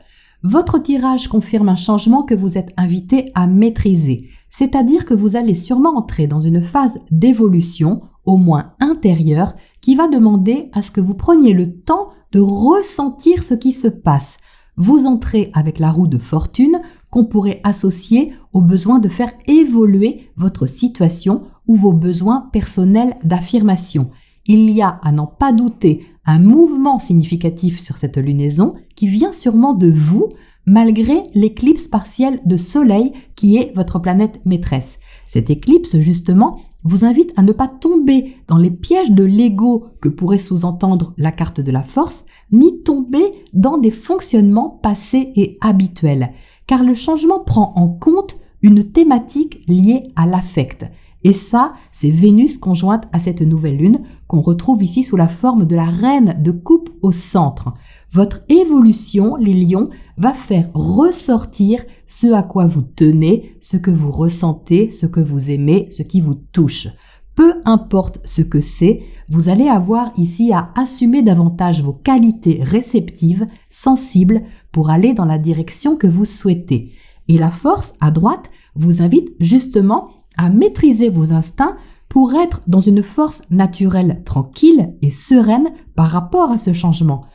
Votre tirage confirme un changement que vous êtes invité à maîtriser, c'est-à-dire que vous allez sûrement entrer dans une phase d'évolution, au moins intérieure, qui va demander à ce que vous preniez le temps de ressentir ce qui se passe. Vous entrez avec la roue de fortune qu'on pourrait associer au besoin de faire évoluer votre situation ou vos besoins personnels d'affirmation. Il y a, à n'en pas douter, un mouvement significatif sur cette lunaison qui vient sûrement de vous, malgré l'éclipse partielle de Soleil qui est votre planète maîtresse. Cette éclipse, justement, vous invite à ne pas tomber dans les pièges de l'ego que pourrait sous-entendre la carte de la force, ni tomber dans des fonctionnements passés et habituels, car le changement prend en compte une thématique liée à l'affect. Et ça, c'est Vénus conjointe à cette nouvelle lune qu'on retrouve ici sous la forme de la reine de coupe au centre. Votre évolution, les lions, va faire ressortir ce à quoi vous tenez, ce que vous ressentez, ce que vous aimez, ce qui vous touche. Peu importe ce que c'est, vous allez avoir ici à assumer davantage vos qualités réceptives, sensibles, pour aller dans la direction que vous souhaitez. Et la force, à droite, vous invite justement à maîtriser vos instincts pour être dans une force naturelle tranquille et sereine par rapport à ce changement.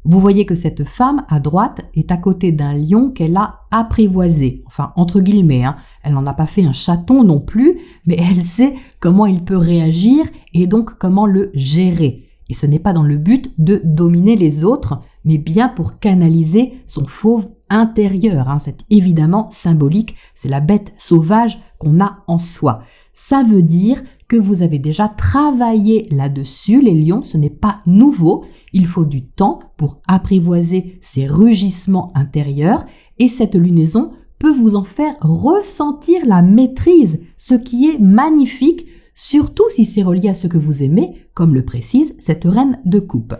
Vous voyez que cette femme à droite est à côté d'un lion qu'elle a apprivoisé, enfin entre guillemets, elle n'en a pas fait un chaton non plus, mais elle sait comment il peut réagir et donc comment le gérer. Et ce n'est pas dans le but de dominer les autres, mais bien pour canaliser son fauve intérieur. C'est évidemment symbolique, c'est la bête sauvage qu'on a en soi. Ça veut dire que vous avez déjà travaillé là-dessus, les lions, ce n'est pas nouveau. Il faut du temps pour apprivoiser ces rugissements intérieurs et cette lunaison peut vous en faire ressentir la maîtrise, ce qui est magnifique, surtout si c'est relié à ce que vous aimez, comme le précise cette reine de coupe.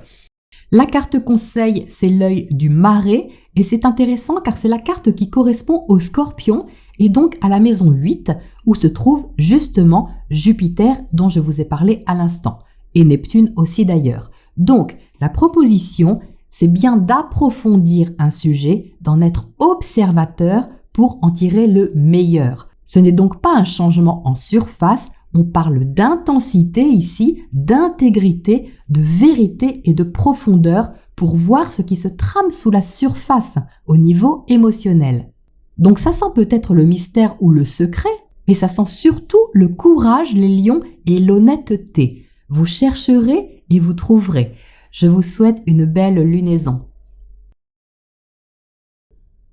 La carte conseil, c'est l'œil du marais et c'est intéressant car c'est la carte qui correspond au Scorpion et donc à la maison 8 où se trouve justement Jupiter dont je vous ai parlé à l'instant et Neptune aussi d'ailleurs. Donc la proposition, c'est bien d'approfondir un sujet, d'en être observateur pour en tirer le meilleur. Ce n'est donc pas un changement en surface, on parle d'intensité ici, d'intégrité, de vérité et de profondeur pour voir ce qui se trame sous la surface au niveau émotionnel. Donc ça sent peut-être le mystère ou le secret, mais ça sent surtout le courage, les lions, et l'honnêteté. Vous chercherez et vous trouverez. Je vous souhaite une belle lunaison.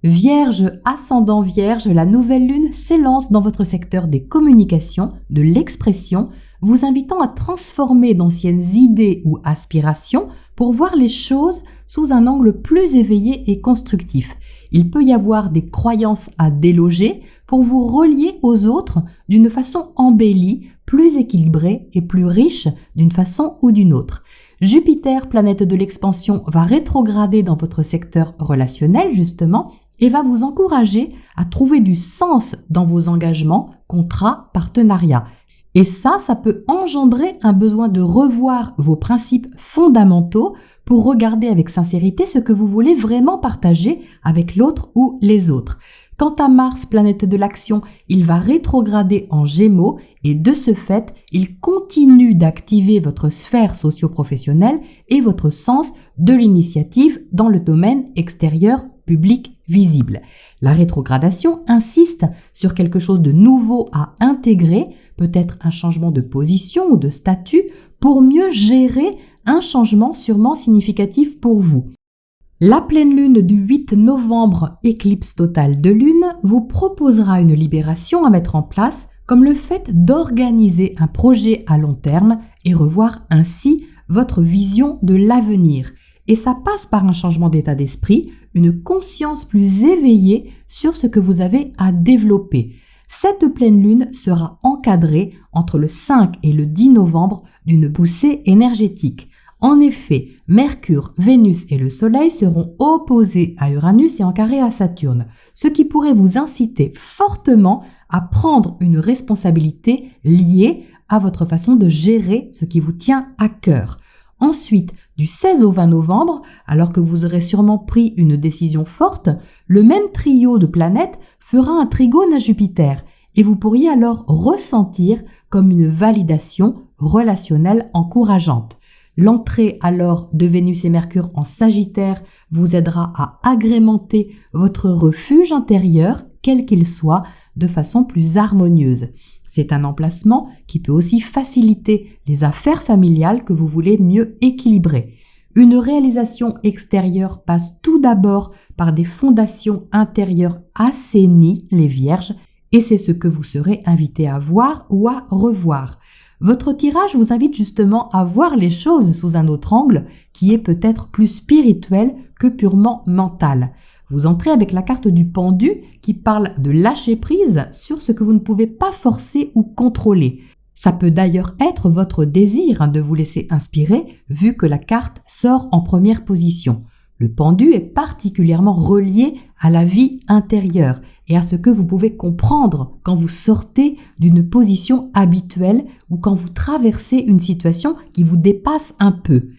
Vierge, ascendant Vierge, la nouvelle lune s'élance dans votre secteur des communications, de l'expression, vous invitant à transformer d'anciennes idées ou aspirations pour voir les choses sous un angle plus éveillé et constructif. Il peut y avoir des croyances à déloger pour vous relier aux autres d'une façon embellie, plus équilibrée et plus riche d'une façon ou d'une autre. Jupiter, planète de l'expansion, va rétrograder dans votre secteur relationnel justement et va vous encourager à trouver du sens dans vos engagements, contrats, partenariats. Et ça peut engendrer un besoin de revoir vos principes fondamentaux pour regarder avec sincérité ce que vous voulez vraiment partager avec l'autre ou les autres. Quant à Mars, planète de l'action, il va rétrograder en Gémeaux et de ce fait, il continue d'activer votre sphère socio-professionnelle et votre sens de l'initiative dans le domaine extérieur, public, visible. La rétrogradation insiste sur quelque chose de nouveau à intégrer, peut-être un changement de position ou de statut, pour mieux gérer un changement sûrement significatif pour vous. La pleine lune du 8 novembre, éclipse totale de lune, vous proposera une libération à mettre en place, comme le fait d'organiser un projet à long terme et revoir ainsi votre vision de l'avenir. Et ça passe par un changement d'état d'esprit, une conscience plus éveillée sur ce que vous avez à développer. Cette pleine lune sera encadrée entre le 5 et le 10 novembre d'une poussée énergétique. En effet, Mercure, Vénus et le Soleil seront opposés à Uranus et en carré à Saturne, ce qui pourrait vous inciter fortement à prendre une responsabilité liée à votre façon de gérer ce qui vous tient à cœur. Ensuite, du 16 au 20 novembre, alors que vous aurez sûrement pris une décision forte, le même trio de planètes fera un trigone à Jupiter et vous pourriez alors ressentir comme une validation relationnelle encourageante. L'entrée alors de Vénus et Mercure en Sagittaire vous aidera à agrémenter votre refuge intérieur, quel qu'il soit, de façon plus harmonieuse. C'est un emplacement qui peut aussi faciliter les affaires familiales que vous voulez mieux équilibrer. Une réalisation extérieure passe tout d'abord par des fondations intérieures assainies, les Vierges, et c'est ce que vous serez invité à voir ou à revoir. Votre tirage vous invite justement à voir les choses sous un autre angle qui est peut-être plus spirituel que purement mental. Vous entrez avec la carte du pendu qui parle de lâcher prise sur ce que vous ne pouvez pas forcer ou contrôler. Ça peut d'ailleurs être votre désir de vous laisser inspirer vu que la carte sort en première position. Le pendu est particulièrement relié à la vie intérieure et à ce que vous pouvez comprendre quand vous sortez d'une position habituelle ou quand vous traversez une situation qui vous dépasse un peu.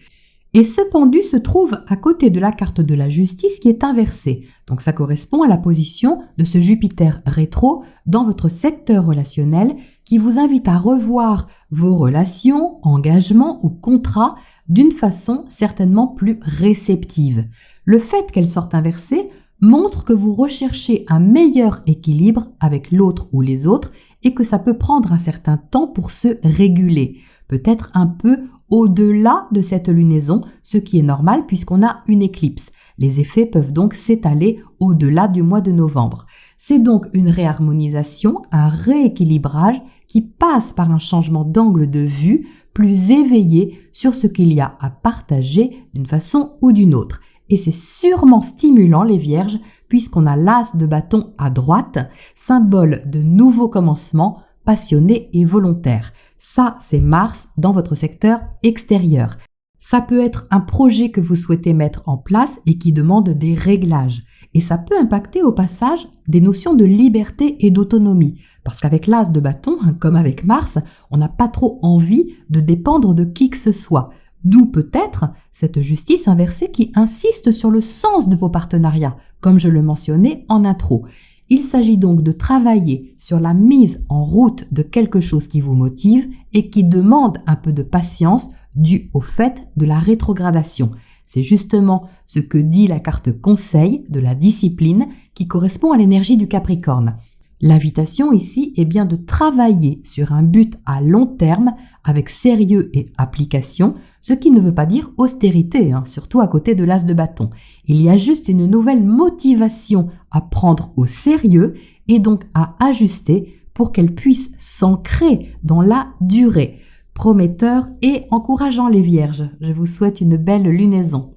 Et ce pendu se trouve à côté de la carte de la justice qui est inversée. Donc ça correspond à la position de ce Jupiter rétro dans votre secteur relationnel qui vous invite à revoir vos relations, engagements ou contrats d'une façon certainement plus réceptive. Le fait qu'elle sorte inversée montre que vous recherchez un meilleur équilibre avec l'autre ou les autres et que ça peut prendre un certain temps pour se réguler, peut-être un peu au-delà de cette lunaison, ce qui est normal puisqu'on a une éclipse. Les effets peuvent donc s'étaler au-delà du mois de novembre. C'est donc une réharmonisation, un rééquilibrage qui passe par un changement d'angle de vue plus éveillé sur ce qu'il y a à partager d'une façon ou d'une autre. Et c'est sûrement stimulant les Vierges puisqu'on a l'as de bâton à droite, symbole de nouveaux commencements, passionnés et volontaires. Ça, c'est Mars dans votre secteur extérieur. Ça peut être un projet que vous souhaitez mettre en place et qui demande des réglages. Et ça peut impacter au passage des notions de liberté et d'autonomie. Parce qu'avec l'as de bâton, comme avec Mars, on n'a pas trop envie de dépendre de qui que ce soit. D'où peut-être cette justice inversée qui insiste sur le sens de vos partenariats, comme je le mentionnais en intro. Il s'agit donc de travailler sur la mise en route de quelque chose qui vous motive et qui demande un peu de patience due au fait de la rétrogradation. C'est justement ce que dit la carte conseil de la discipline qui correspond à l'énergie du Capricorne. L'invitation ici est bien de travailler sur un but à long terme avec sérieux et application, ce qui ne veut pas dire austérité, surtout à côté de l'as de bâton. Il y a juste une nouvelle motivation à prendre au sérieux et donc à ajuster pour qu'elle puisse s'ancrer dans la durée. Prometteur et encourageant les Vierges. Je vous souhaite une belle lunaison.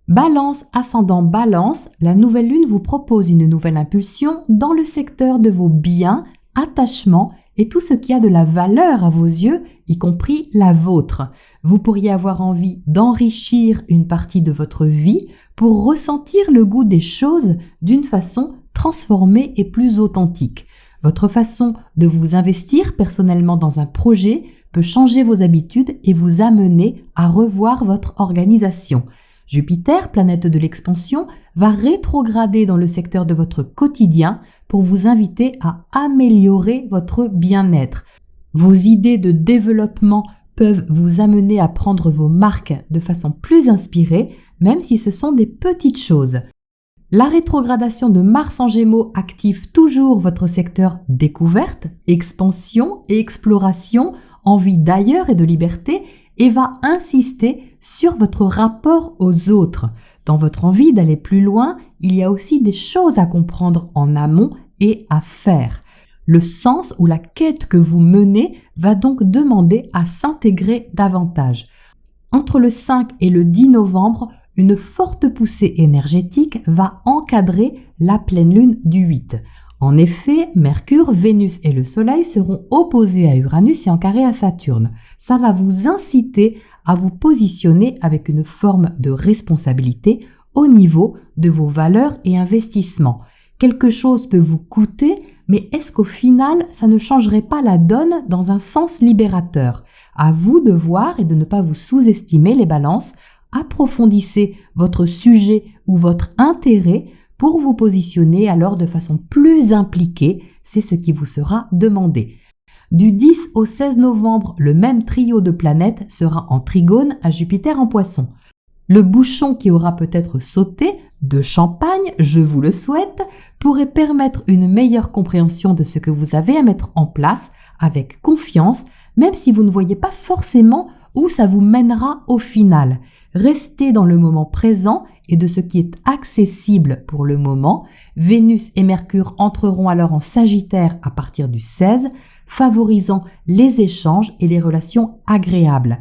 Balance, ascendant Balance, la nouvelle lune vous propose une nouvelle impulsion dans le secteur de vos biens, attachements et tout ce qui a de la valeur à vos yeux, y compris la vôtre. Vous pourriez avoir envie d'enrichir une partie de votre vie pour ressentir le goût des choses d'une façon transformée et plus authentique. Votre façon de vous investir personnellement dans un projet peut changer vos habitudes et vous amener à revoir votre organisation. Jupiter, planète de l'expansion, va rétrograder dans le secteur de votre quotidien pour vous inviter à améliorer votre bien-être. Vos idées de développement peuvent vous amener à prendre vos marques de façon plus inspirée, même si ce sont des petites choses. La rétrogradation de Mars en Gémeaux active toujours votre secteur découverte, expansion et exploration, envie d'ailleurs et de liberté, et va insister sur votre rapport aux autres. Dans votre envie d'aller plus loin, il y a aussi des choses à comprendre en amont et à faire. Le sens ou la quête que vous menez va donc demander à s'intégrer davantage. Entre le 5 et le 10 novembre, une forte poussée énergétique va encadrer la pleine lune du 8. En effet, Mercure, Vénus et le Soleil seront opposés à Uranus et en carré à Saturne. Ça va vous inciter à vous positionner avec une forme de responsabilité au niveau de vos valeurs et investissements. Quelque chose peut vous coûter, mais est-ce qu'au final, ça ne changerait pas la donne dans un sens libérateur? À vous de voir et de ne pas vous sous-estimer les balances. Approfondissez votre sujet ou votre intérêt pour vous positionner alors de façon plus impliquée, c'est ce qui vous sera demandé. Du 10 au 16 novembre, le même trio de planètes sera en trigone à Jupiter en Poisson. Le bouchon qui aura peut-être sauté, de champagne, je vous le souhaite, pourrait permettre une meilleure compréhension de ce que vous avez à mettre en place avec confiance, même si vous ne voyez pas forcément où ça vous mènera au final. Restez dans le moment présent et de ce qui est accessible pour le moment. Vénus et Mercure entreront alors en Sagittaire à partir du 16, favorisant les échanges et les relations agréables.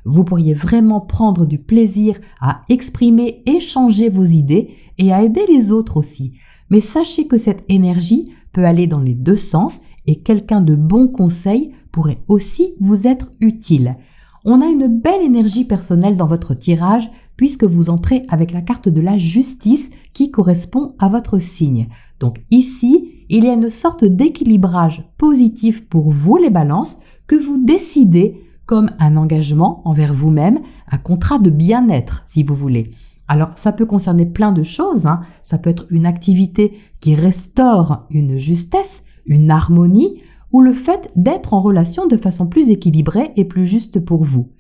Vous pourriez vraiment prendre du plaisir à exprimer, échanger vos idées et à aider les autres aussi. Mais sachez que cette énergie peut aller dans les deux sens et quelqu'un de bon conseil pourrait aussi vous être utile. On a une belle énergie personnelle dans votre tirage puisque vous entrez avec la carte de la justice qui correspond à votre signe. Donc ici, il y a une sorte d'équilibrage positif pour vous les balances que vous décidez comme un engagement envers vous-même, un contrat de bien-être si vous voulez. Alors ça peut concerner plein de choses, Ça peut être une activité qui restaure une justesse, une harmonie, ou le fait d'être en relation de façon plus équilibrée et plus juste pour vous.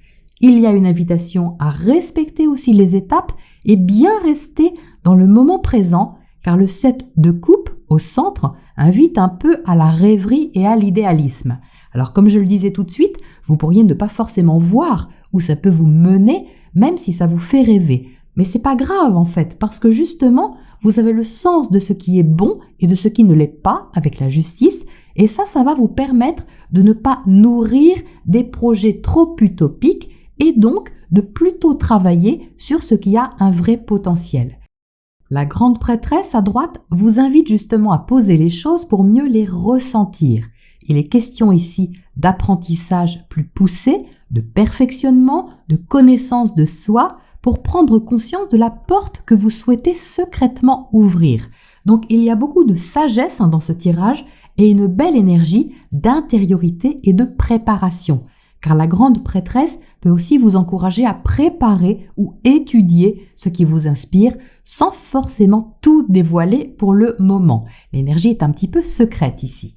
Il y a une invitation à respecter aussi les étapes et bien rester dans le moment présent, car le 7 de coupe au centre invite un peu à la rêverie et à l'idéalisme. Alors comme je le disais tout de suite, vous pourriez ne pas forcément voir où ça peut vous mener, même si ça vous fait rêver. Mais c'est pas grave en fait, parce que justement, vous avez le sens de ce qui est bon et de ce qui ne l'est pas avec la justice, et ça va vous permettre de ne pas nourrir des projets trop utopiques et donc de plutôt travailler sur ce qui a un vrai potentiel. La grande prêtresse à droite vous invite justement à poser les choses pour mieux les ressentir. Il est question ici d'apprentissage plus poussé, de perfectionnement, de connaissance de soi pour prendre conscience de la porte que vous souhaitez secrètement ouvrir. Donc il y a beaucoup de sagesse dans ce tirage et une belle énergie d'intériorité et de préparation. Car la grande prêtresse peut aussi vous encourager à préparer ou étudier ce qui vous inspire sans forcément tout dévoiler pour le moment. L'énergie est un petit peu secrète ici.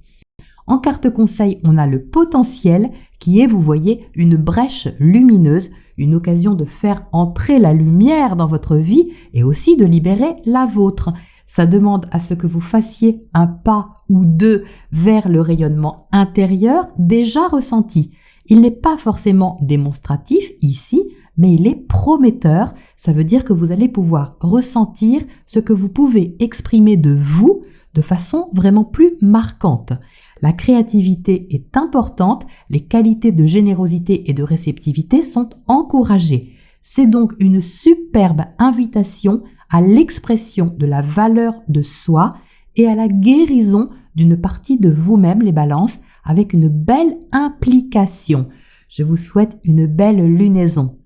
En carte conseil, on a le potentiel qui est, vous voyez, une brèche lumineuse, une occasion de faire entrer la lumière dans votre vie et aussi de libérer la vôtre. Ça demande à ce que vous fassiez un pas ou deux vers le rayonnement intérieur déjà ressenti. Il n'est pas forcément démonstratif ici, mais il est prometteur. Ça veut dire que vous allez pouvoir ressentir ce que vous pouvez exprimer de vous de façon vraiment plus marquante. La créativité est importante, les qualités de générosité et de réceptivité sont encouragées. C'est donc une superbe invitation à l'expression de la valeur de soi et à la guérison d'une partie de vous-même, les balances, avec une belle implication. Je vous souhaite une belle lunaison.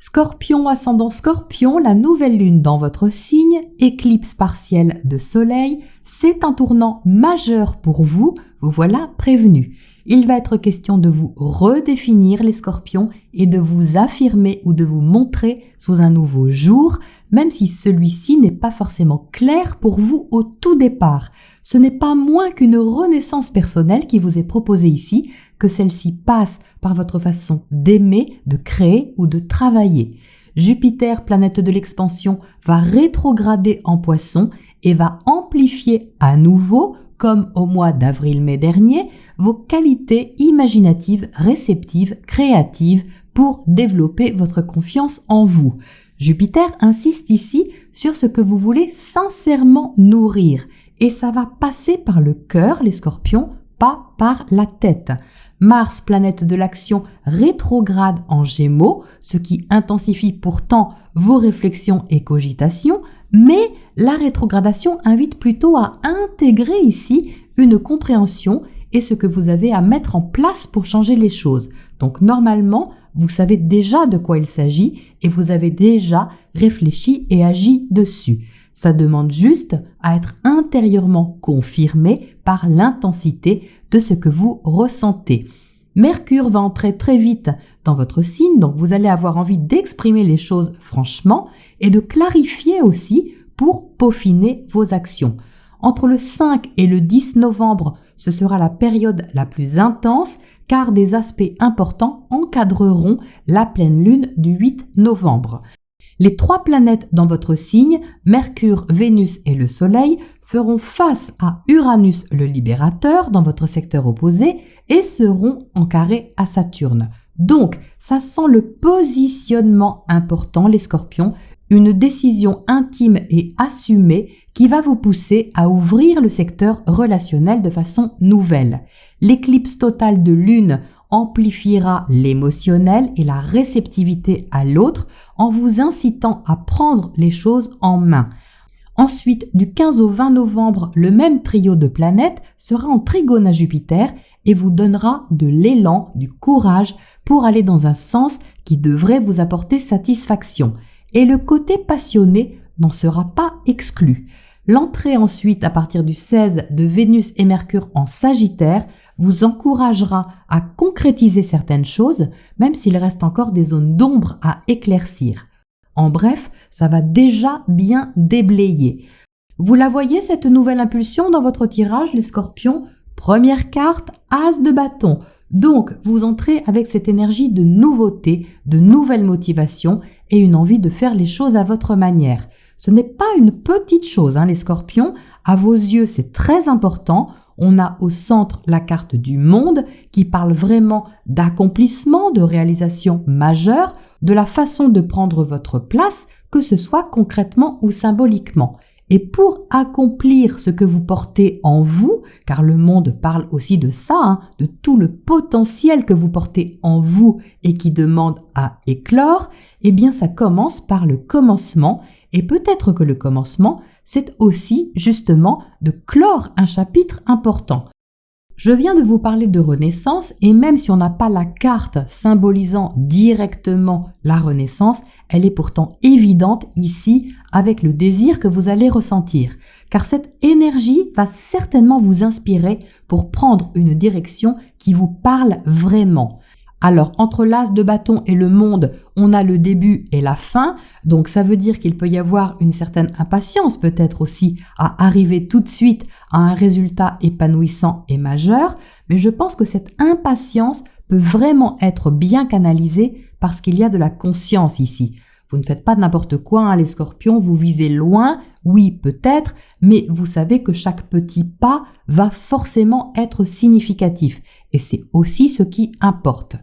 Scorpion, ascendant Scorpion, la nouvelle lune dans votre signe, éclipse partielle de soleil, c'est un tournant majeur pour vous, vous voilà prévenu. Il va être question de vous redéfinir les scorpions et de vous affirmer ou de vous montrer sous un nouveau jour, même si celui-ci n'est pas forcément clair pour vous au tout départ. Ce n'est pas moins qu'une renaissance personnelle qui vous est proposée ici, que celle-ci passe par votre façon d'aimer, de créer ou de travailler. Jupiter, planète de l'expansion, va rétrograder en Poisson et va amplifier à nouveau, comme au mois d'avril-mai dernier, vos qualités imaginatives, réceptives, créatives pour développer votre confiance en vous. Jupiter insiste ici sur ce que vous voulez sincèrement nourrir et ça va passer par le cœur, les scorpions, pas par la tête. Mars, planète de l'action, rétrograde en Gémeaux, ce qui intensifie pourtant vos réflexions et cogitations, Mais la rétrogradation invite plutôt à intégrer ici une compréhension et ce que vous avez à mettre en place pour changer les choses. Donc normalement, vous savez déjà de quoi il s'agit et vous avez déjà réfléchi et agi dessus. Ça demande juste à être intérieurement confirmé par l'intensité de ce que vous ressentez. Mercure va entrer très vite dans votre signe, donc vous allez avoir envie d'exprimer les choses franchement et de clarifier aussi pour peaufiner vos actions. Entre le 5 et le 10 novembre, ce sera la période la plus intense car des aspects importants encadreront la pleine lune du 8 novembre. Les 3 planètes dans votre signe, Mercure, Vénus et le Soleil, feront face à Uranus le libérateur dans votre secteur opposé et seront en carré à Saturne. Donc, ça sent le positionnement important, les Scorpions, une décision intime et assumée qui va vous pousser à ouvrir le secteur relationnel de façon nouvelle. L'éclipse totale de lune amplifiera l'émotionnel et la réceptivité à l'autre en vous incitant à prendre les choses en main. Ensuite, du 15 au 20 novembre, le même trio de planètes sera en trigone à Jupiter et vous donnera de l'élan, du courage pour aller dans un sens qui devrait vous apporter satisfaction. Et le côté passionné n'en sera pas exclu. L'entrée ensuite, à partir du 16, de Vénus et Mercure en Sagittaire vous encouragera à concrétiser certaines choses, même s'il reste encore des zones d'ombre à éclaircir. En bref, ça va déjà bien déblayer. Vous la voyez, cette nouvelle impulsion dans votre tirage, les Scorpions? Première carte, As de bâton. Donc, vous entrez avec cette énergie de nouveauté, de nouvelle motivation et une envie de faire les choses à votre manière. Ce n'est pas une petite chose, les Scorpions. À vos yeux, c'est très important. On a au centre la carte du monde qui parle vraiment d'accomplissement, de réalisation majeure, de la façon de prendre votre place, que ce soit concrètement ou symboliquement. Et pour accomplir ce que vous portez en vous, car le monde parle aussi de ça, de tout le potentiel que vous portez en vous et qui demande à éclore, eh bien ça commence par le commencement. Et peut-être que le commencement, c'est aussi justement de clore un chapitre important. Je viens de vous parler de renaissance et même si on n'a pas la carte symbolisant directement la renaissance, elle est pourtant évidente ici avec le désir que vous allez ressentir. Car cette énergie va certainement vous inspirer pour prendre une direction qui vous parle vraiment. Alors, entre l'as de bâton et le monde, on a le début et la fin, donc ça veut dire qu'il peut y avoir une certaine impatience peut-être aussi à arriver tout de suite à un résultat épanouissant et majeur, mais je pense que cette impatience peut vraiment être bien canalisée parce qu'il y a de la conscience ici. Vous ne faites pas n'importe quoi, les Scorpions, vous visez loin, oui peut-être, mais vous savez que chaque petit pas va forcément être significatif et c'est aussi ce qui importe.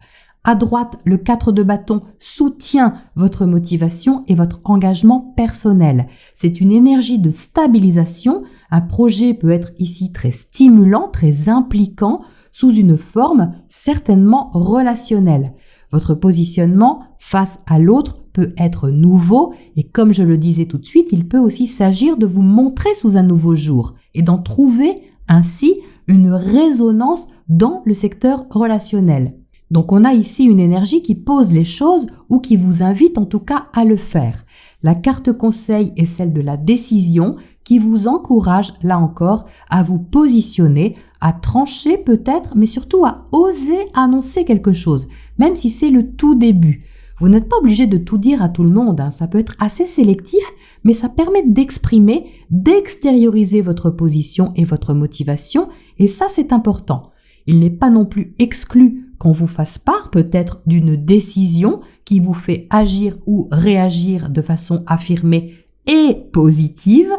À droite, le 4 de bâton soutient votre motivation et votre engagement personnel. C'est une énergie de stabilisation. Un projet peut être ici très stimulant, très impliquant, sous une forme certainement relationnelle. Votre positionnement face à l'autre peut être nouveau et comme je le disais tout de suite, il peut aussi s'agir de vous montrer sous un nouveau jour et d'en trouver ainsi une résonance dans le secteur relationnel. Donc on a ici une énergie qui pose les choses ou qui vous invite en tout cas à le faire. La carte conseil est celle de la décision qui vous encourage là encore à vous positionner, à trancher peut-être, mais surtout à oser annoncer quelque chose, même si c'est le tout début. Vous n'êtes pas obligé de tout dire à tout le monde, ça peut être assez sélectif, mais ça permet d'exprimer, d'extérioriser votre position et votre motivation, et ça c'est important. Il n'est pas non plus exclu qu'on vous fasse part peut-être d'une décision qui vous fait agir ou réagir de façon affirmée et positive.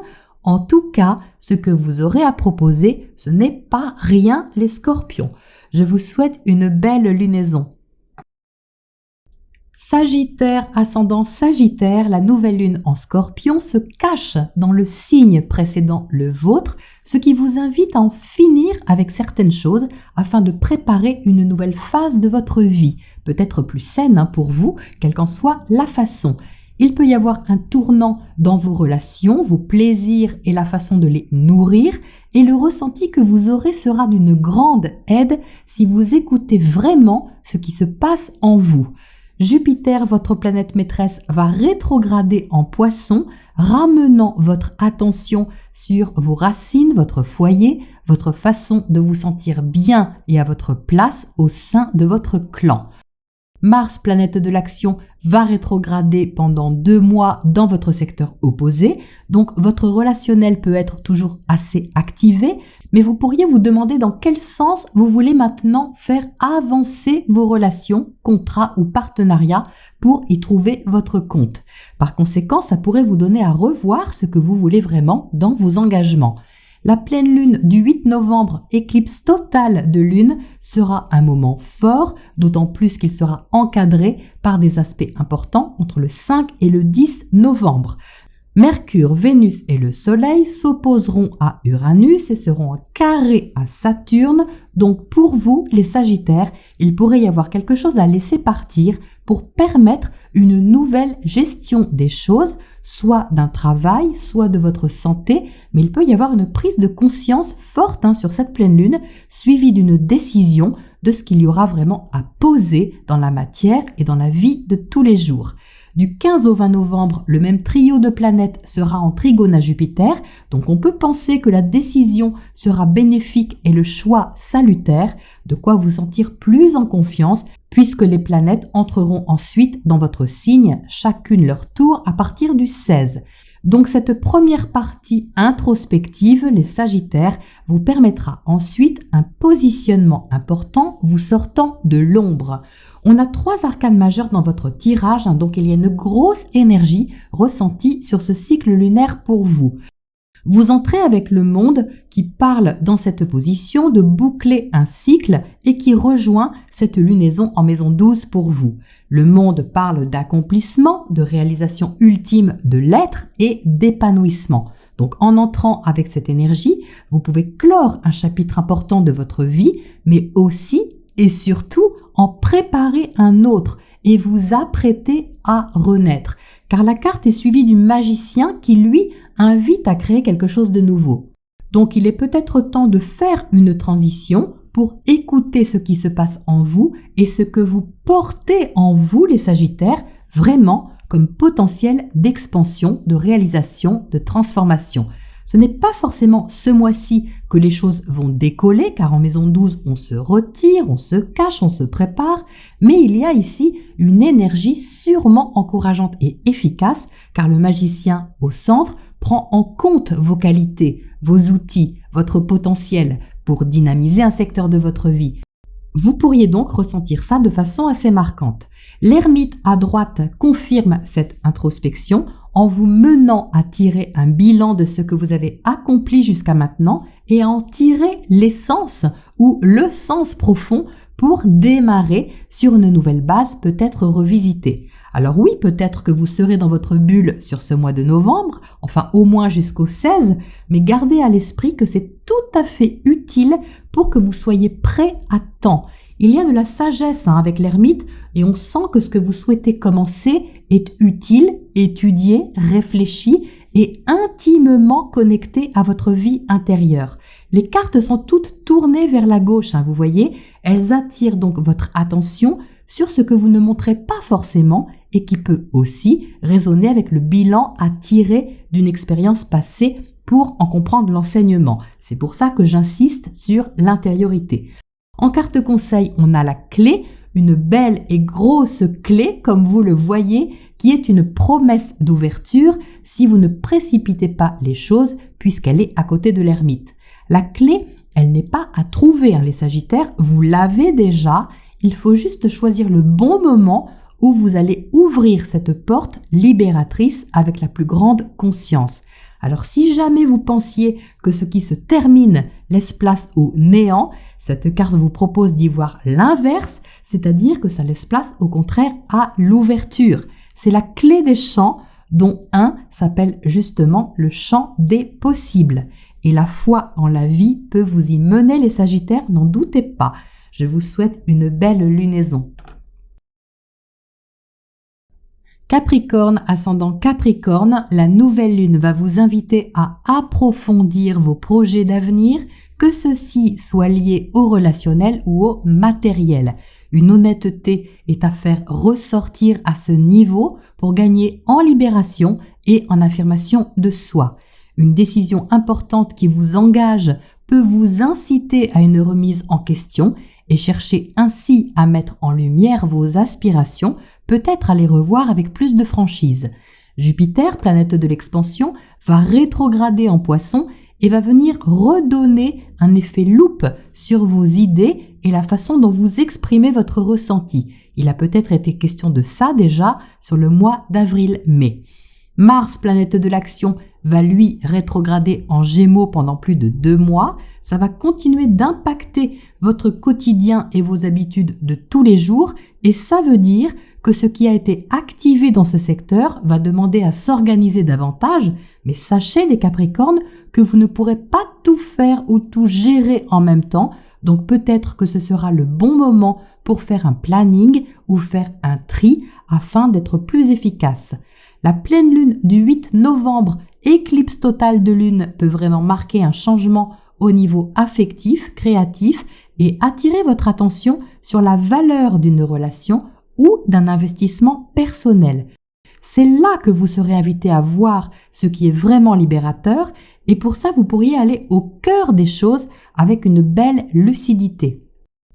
En tout cas, ce que vous aurez à proposer, ce n'est pas rien les Scorpions. Je vous souhaite une belle lunaison. Sagittaire, ascendant Sagittaire, la nouvelle lune en Scorpion se cache dans le signe précédent le vôtre, ce qui vous invite à en finir avec certaines choses afin de préparer une nouvelle phase de votre vie, peut-être plus saine pour vous, quelle qu'en soit la façon. Il peut y avoir un tournant dans vos relations, vos plaisirs et la façon de les nourrir, et le ressenti que vous aurez sera d'une grande aide si vous écoutez vraiment ce qui se passe en vous. Jupiter, votre planète maîtresse, va rétrograder en Poisson, ramenant votre attention sur vos racines, votre foyer, votre façon de vous sentir bien et à votre place au sein de votre clan. Mars, planète de l'action, va rétrograder pendant 2 mois dans votre secteur opposé, donc votre relationnel peut être toujours assez activé, mais vous pourriez vous demander dans quel sens vous voulez maintenant faire avancer vos relations, contrats ou partenariats pour y trouver votre compte. Par conséquent, ça pourrait vous donner à revoir ce que vous voulez vraiment dans vos engagements. La pleine lune du 8 novembre, éclipse totale de lune, sera un moment fort, d'autant plus qu'il sera encadré par des aspects importants entre le 5 et le 10 novembre. Mercure, Vénus et le Soleil s'opposeront à Uranus et seront en carré à Saturne, donc pour vous, les Sagittaires, il pourrait y avoir quelque chose à laisser partir pour permettre une nouvelle gestion des choses, soit d'un travail, soit de votre santé, mais il peut y avoir une prise de conscience forte sur cette pleine lune, suivie d'une décision de ce qu'il y aura vraiment à poser dans la matière et dans la vie de tous les jours. Du 15 au 20 novembre, le même trio de planètes sera en trigone à Jupiter, donc on peut penser que la décision sera bénéfique et le choix salutaire, de quoi vous sentir plus en confiance, puisque les planètes entreront ensuite dans votre signe, chacune leur tour à partir du 16. Donc cette première partie introspective, les Sagittaires, vous permettra ensuite un positionnement important vous sortant de l'ombre. On a 3 arcanes majeures dans votre tirage, donc il y a une grosse énergie ressentie sur ce cycle lunaire pour vous. Vous entrez avec le monde qui parle dans cette position de boucler un cycle et qui rejoint cette lunaison en maison 12 pour vous. Le monde parle d'accomplissement, de réalisation ultime de l'être et d'épanouissement. Donc en entrant avec cette énergie, vous pouvez clore un chapitre important de votre vie, mais aussi et surtout en préparer un autre et vous apprêter à renaître. Car la carte est suivie du magicien qui, lui, invite à créer quelque chose de nouveau. Donc il est peut-être temps de faire une transition pour écouter ce qui se passe en vous et ce que vous portez en vous, les Sagittaires, vraiment comme potentiel d'expansion, de réalisation, de transformation. Ce n'est pas forcément ce mois-ci que les choses vont décoller, car en maison 12, on se retire, on se cache, on se prépare, mais il y a ici une énergie sûrement encourageante et efficace, car le magicien au centre prend en compte vos qualités, vos outils, votre potentiel pour dynamiser un secteur de votre vie. Vous pourriez donc ressentir ça de façon assez marquante. L'ermite à droite confirme cette introspection en vous menant à tirer un bilan de ce que vous avez accompli jusqu'à maintenant et à en tirer l'essence ou le sens profond pour démarrer sur une nouvelle base peut-être revisitée. Alors oui, peut-être que vous serez dans votre bulle sur ce mois de novembre, enfin au moins jusqu'au 16, mais gardez à l'esprit que c'est tout à fait utile pour que vous soyez prêt à temps. Il y a de la sagesse avec l'ermite et on sent que ce que vous souhaitez commencer est utile, étudié, réfléchi et intimement connecté à votre vie intérieure. Les cartes sont toutes tournées vers la gauche, vous voyez, elles attirent donc votre attention sur ce que vous ne montrez pas forcément et qui peut aussi résonner avec le bilan à tirer d'une expérience passée pour en comprendre l'enseignement. C'est pour ça que j'insiste sur l'intériorité. En carte conseil, on a la clé, une belle et grosse clé, comme vous le voyez, qui est une promesse d'ouverture si vous ne précipitez pas les choses puisqu'elle est à côté de l'ermite. La clé, elle n'est pas à trouver, les Sagittaires, vous l'avez déjà, il faut juste choisir le bon moment où vous allez ouvrir cette porte libératrice avec la plus grande conscience. Alors si jamais vous pensiez que ce qui se termine laisse place au néant, cette carte vous propose d'y voir l'inverse, c'est-à-dire que ça laisse place au contraire à l'ouverture. C'est la clé des champs, dont un s'appelle justement le champ des possibles. Et la foi en la vie peut vous y mener, les Sagittaires, n'en doutez pas. Je vous souhaite une belle lunaison. Capricorne, ascendant Capricorne, la nouvelle lune va vous inviter à approfondir vos projets d'avenir, que ceux-ci soient liés au relationnel ou au matériel. Une honnêteté est à faire ressortir à ce niveau pour gagner en libération et en affirmation de soi. Une décision importante qui vous engage peut vous inciter à une remise en question et chercher ainsi à mettre en lumière vos aspirations, peut-être à les revoir avec plus de franchise. Jupiter, planète de l'expansion, va rétrograder en Poisson et va venir redonner un effet loupe sur vos idées et la façon dont vous exprimez votre ressenti. Il a peut-être été question de ça déjà sur le mois d'avril-mai. Mars, planète de l'action, va lui rétrograder en Gémeaux pendant plus de 2 mois. Ça va continuer d'impacter votre quotidien et vos habitudes de tous les jours et ça veut dire que ce qui a été activé dans ce secteur va demander à s'organiser davantage, mais sachez les Capricornes que vous ne pourrez pas tout faire ou tout gérer en même temps, donc peut-être que ce sera le bon moment pour faire un planning ou faire un tri afin d'être plus efficace. La pleine lune du 8 novembre, éclipse totale de lune, peut vraiment marquer un changement au niveau affectif, créatif et attirer votre attention sur la valeur d'une relation ou d'un investissement personnel. C'est là que vous serez invité à voir ce qui est vraiment libérateur et pour ça vous pourriez aller au cœur des choses avec une belle lucidité.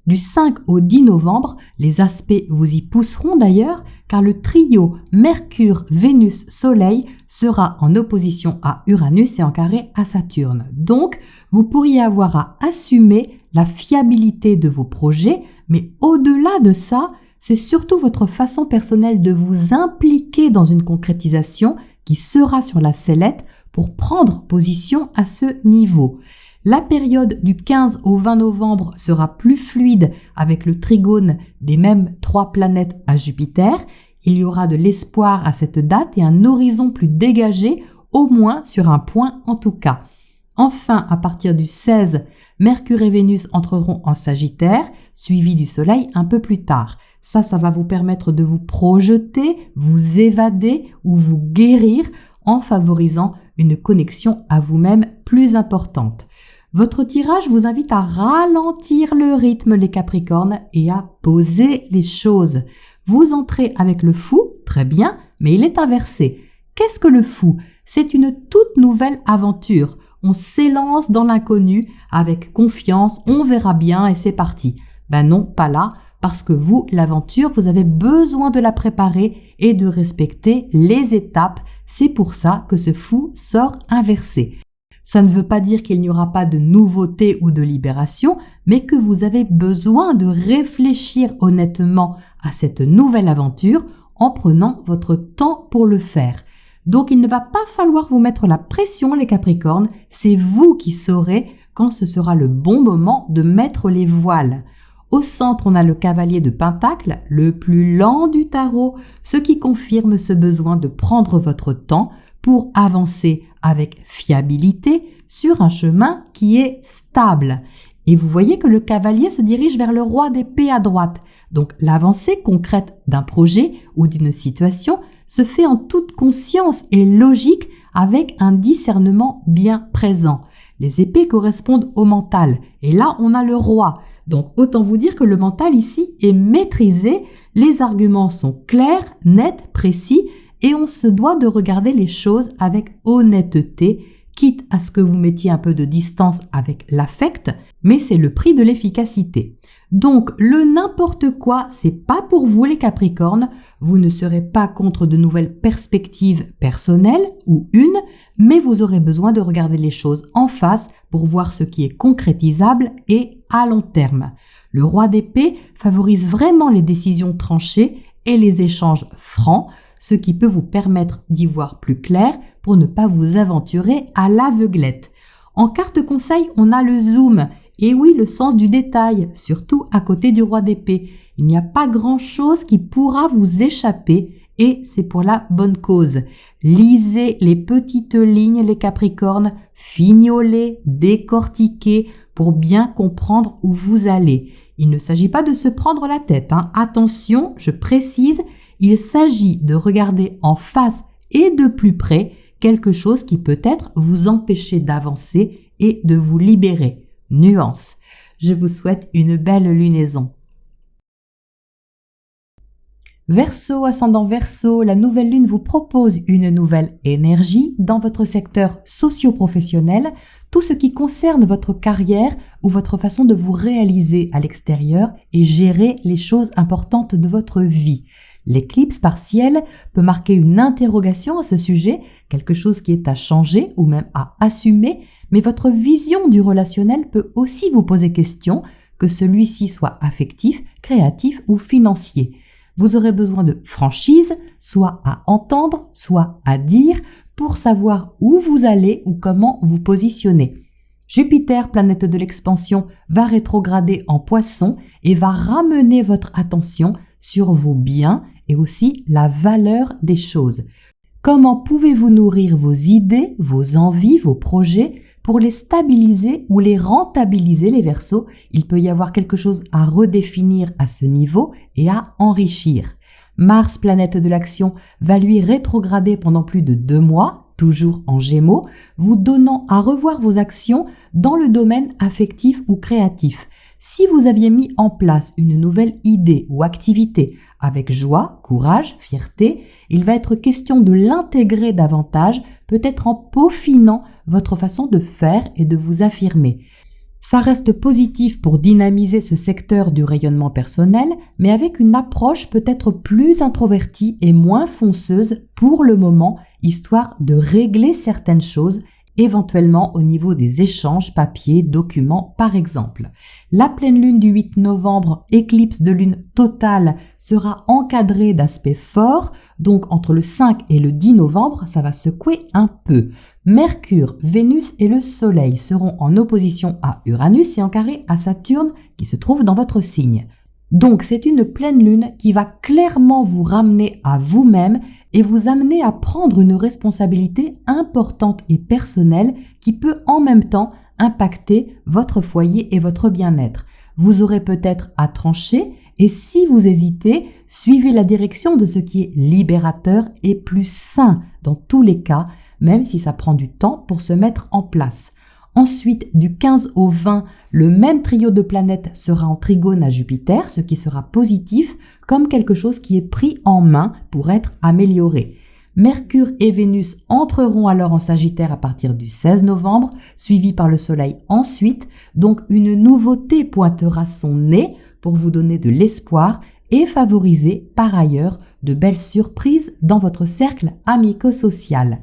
Du 5 au 10 novembre, les aspects vous y pousseront d'ailleurs car le trio Mercure-Vénus-Soleil sera en opposition à Uranus et en carré à Saturne. Donc, vous pourriez avoir à assumer la fiabilité de vos projets, mais au-delà de ça, c'est surtout votre façon personnelle de vous impliquer dans une concrétisation qui sera sur la sellette pour prendre position à ce niveau. La période du 15 au 20 novembre sera plus fluide avec le trigone des mêmes 3 planètes à Jupiter. Il y aura de l'espoir à cette date et un horizon plus dégagé, au moins sur un point en tout cas. Enfin, à partir du 16, Mercure et Vénus entreront en Sagittaire, suivi du Soleil un peu plus tard. Ça va vous permettre de vous projeter, vous évader ou vous guérir en favorisant une connexion à vous-même plus importante. Votre tirage vous invite à ralentir le rythme les Capricornes et à poser les choses. Vous entrez avec le fou, très bien, mais il est inversé. Qu'est-ce que le fou? C'est une toute nouvelle aventure. On s'élance dans l'inconnu avec confiance, on verra bien et c'est parti. Ben non, pas là, parce que vous, l'aventure, vous avez besoin de la préparer et de respecter les étapes. C'est pour ça que ce fou sort inversé. Ça ne veut pas dire qu'il n'y aura pas de nouveauté ou de libération, mais que vous avez besoin de réfléchir honnêtement à cette nouvelle aventure en prenant votre temps pour le faire. Donc il ne va pas falloir vous mettre la pression les Capricornes, c'est vous qui saurez quand ce sera le bon moment de mettre les voiles. Au centre, on a le cavalier de Pentacle, le plus lent du tarot, ce qui confirme ce besoin de prendre votre temps pour avancer avec fiabilité sur un chemin qui est stable. Et vous voyez que le cavalier se dirige vers le roi d'épée à droite. Donc l'avancée concrète d'un projet ou d'une situation se fait en toute conscience et logique avec un discernement bien présent. Les épées correspondent au mental et là on a le roi. Donc autant vous dire que le mental ici est maîtrisé, les arguments sont clairs, nets, précis et on se doit de regarder les choses avec honnêteté, quitte à ce que vous mettiez un peu de distance avec l'affect, mais c'est le prix de l'efficacité. Donc le n'importe quoi, c'est pas pour vous les Capricornes, vous ne serez pas contre de nouvelles perspectives personnelles ou une, mais vous aurez besoin de regarder les choses en face pour voir ce qui est concrétisable et à long terme. Le roi d'épée favorise vraiment les décisions tranchées et les échanges francs, ce qui peut vous permettre d'y voir plus clair pour ne pas vous aventurer à l'aveuglette. En carte conseil, on a le zoom. Et oui, le sens du détail, surtout à côté du roi d'épée. Il n'y a pas grand-chose qui pourra vous échapper et c'est pour la bonne cause. Lisez les petites lignes, les Capricornes, fignolez, décortiquez pour bien comprendre où vous allez. Il ne s'agit pas de se prendre la tête. Attention, je précise, il s'agit de regarder en face et de plus près quelque chose qui peut-être vous empêcher d'avancer et de vous libérer. Nuance. Je vous souhaite une belle lunaison. Verseau, ascendant Verseau, la nouvelle lune vous propose une nouvelle énergie dans votre secteur socio-professionnel, tout ce qui concerne votre carrière ou votre façon de vous réaliser à l'extérieur et gérer les choses importantes de votre vie. L'éclipse partielle peut marquer une interrogation à ce sujet, quelque chose qui est à changer ou même à assumer, mais votre vision du relationnel peut aussi vous poser question, que celui-ci soit affectif, créatif ou financier. Vous aurez besoin de franchise, soit à entendre, soit à dire, pour savoir où vous allez ou comment vous positionner. Jupiter, planète de l'expansion, va rétrograder en Poisson et va ramener votre attention sur vos biens et aussi la valeur des choses. Comment pouvez-vous nourrir vos idées, vos envies, vos projets pour les stabiliser ou les rentabiliser, les Verseaux? Il peut y avoir quelque chose à redéfinir à ce niveau et à enrichir. Mars, planète de l'action, va lui rétrograder pendant plus de 2 mois, toujours en Gémeaux, vous donnant à revoir vos actions dans le domaine affectif ou créatif. Si vous aviez mis en place une nouvelle idée ou activité avec joie, courage, fierté, il va être question de l'intégrer davantage, peut-être en peaufinant votre façon de faire et de vous affirmer. Ça reste positif pour dynamiser ce secteur du rayonnement personnel, mais avec une approche peut-être plus introvertie et moins fonceuse pour le moment, histoire de régler certaines choses, éventuellement au niveau des échanges papier, documents par exemple. La pleine lune du 8 novembre, éclipse de lune totale, sera encadrée d'aspects forts, donc entre le 5 et le 10 novembre, ça va secouer un peu. Mercure, Vénus et le Soleil seront en opposition à Uranus et en carré à Saturne qui se trouve dans votre signe. Donc c'est une pleine lune qui va clairement vous ramener à vous-même et vous amener à prendre une responsabilité importante et personnelle qui peut en même temps impacter votre foyer et votre bien-être. Vous aurez peut-être à trancher et si vous hésitez, suivez la direction de ce qui est libérateur et plus sain dans tous les cas, même si ça prend du temps pour se mettre en place. Ensuite, du 15 au 20, le même trio de planètes sera en trigone à Jupiter, ce qui sera positif comme quelque chose qui est pris en main pour être amélioré. Mercure et Vénus entreront alors en Sagittaire à partir du 16 novembre, suivi par le Soleil ensuite, donc une nouveauté pointera son nez pour vous donner de l'espoir et favoriser par ailleurs de belles surprises dans votre cercle amico-social.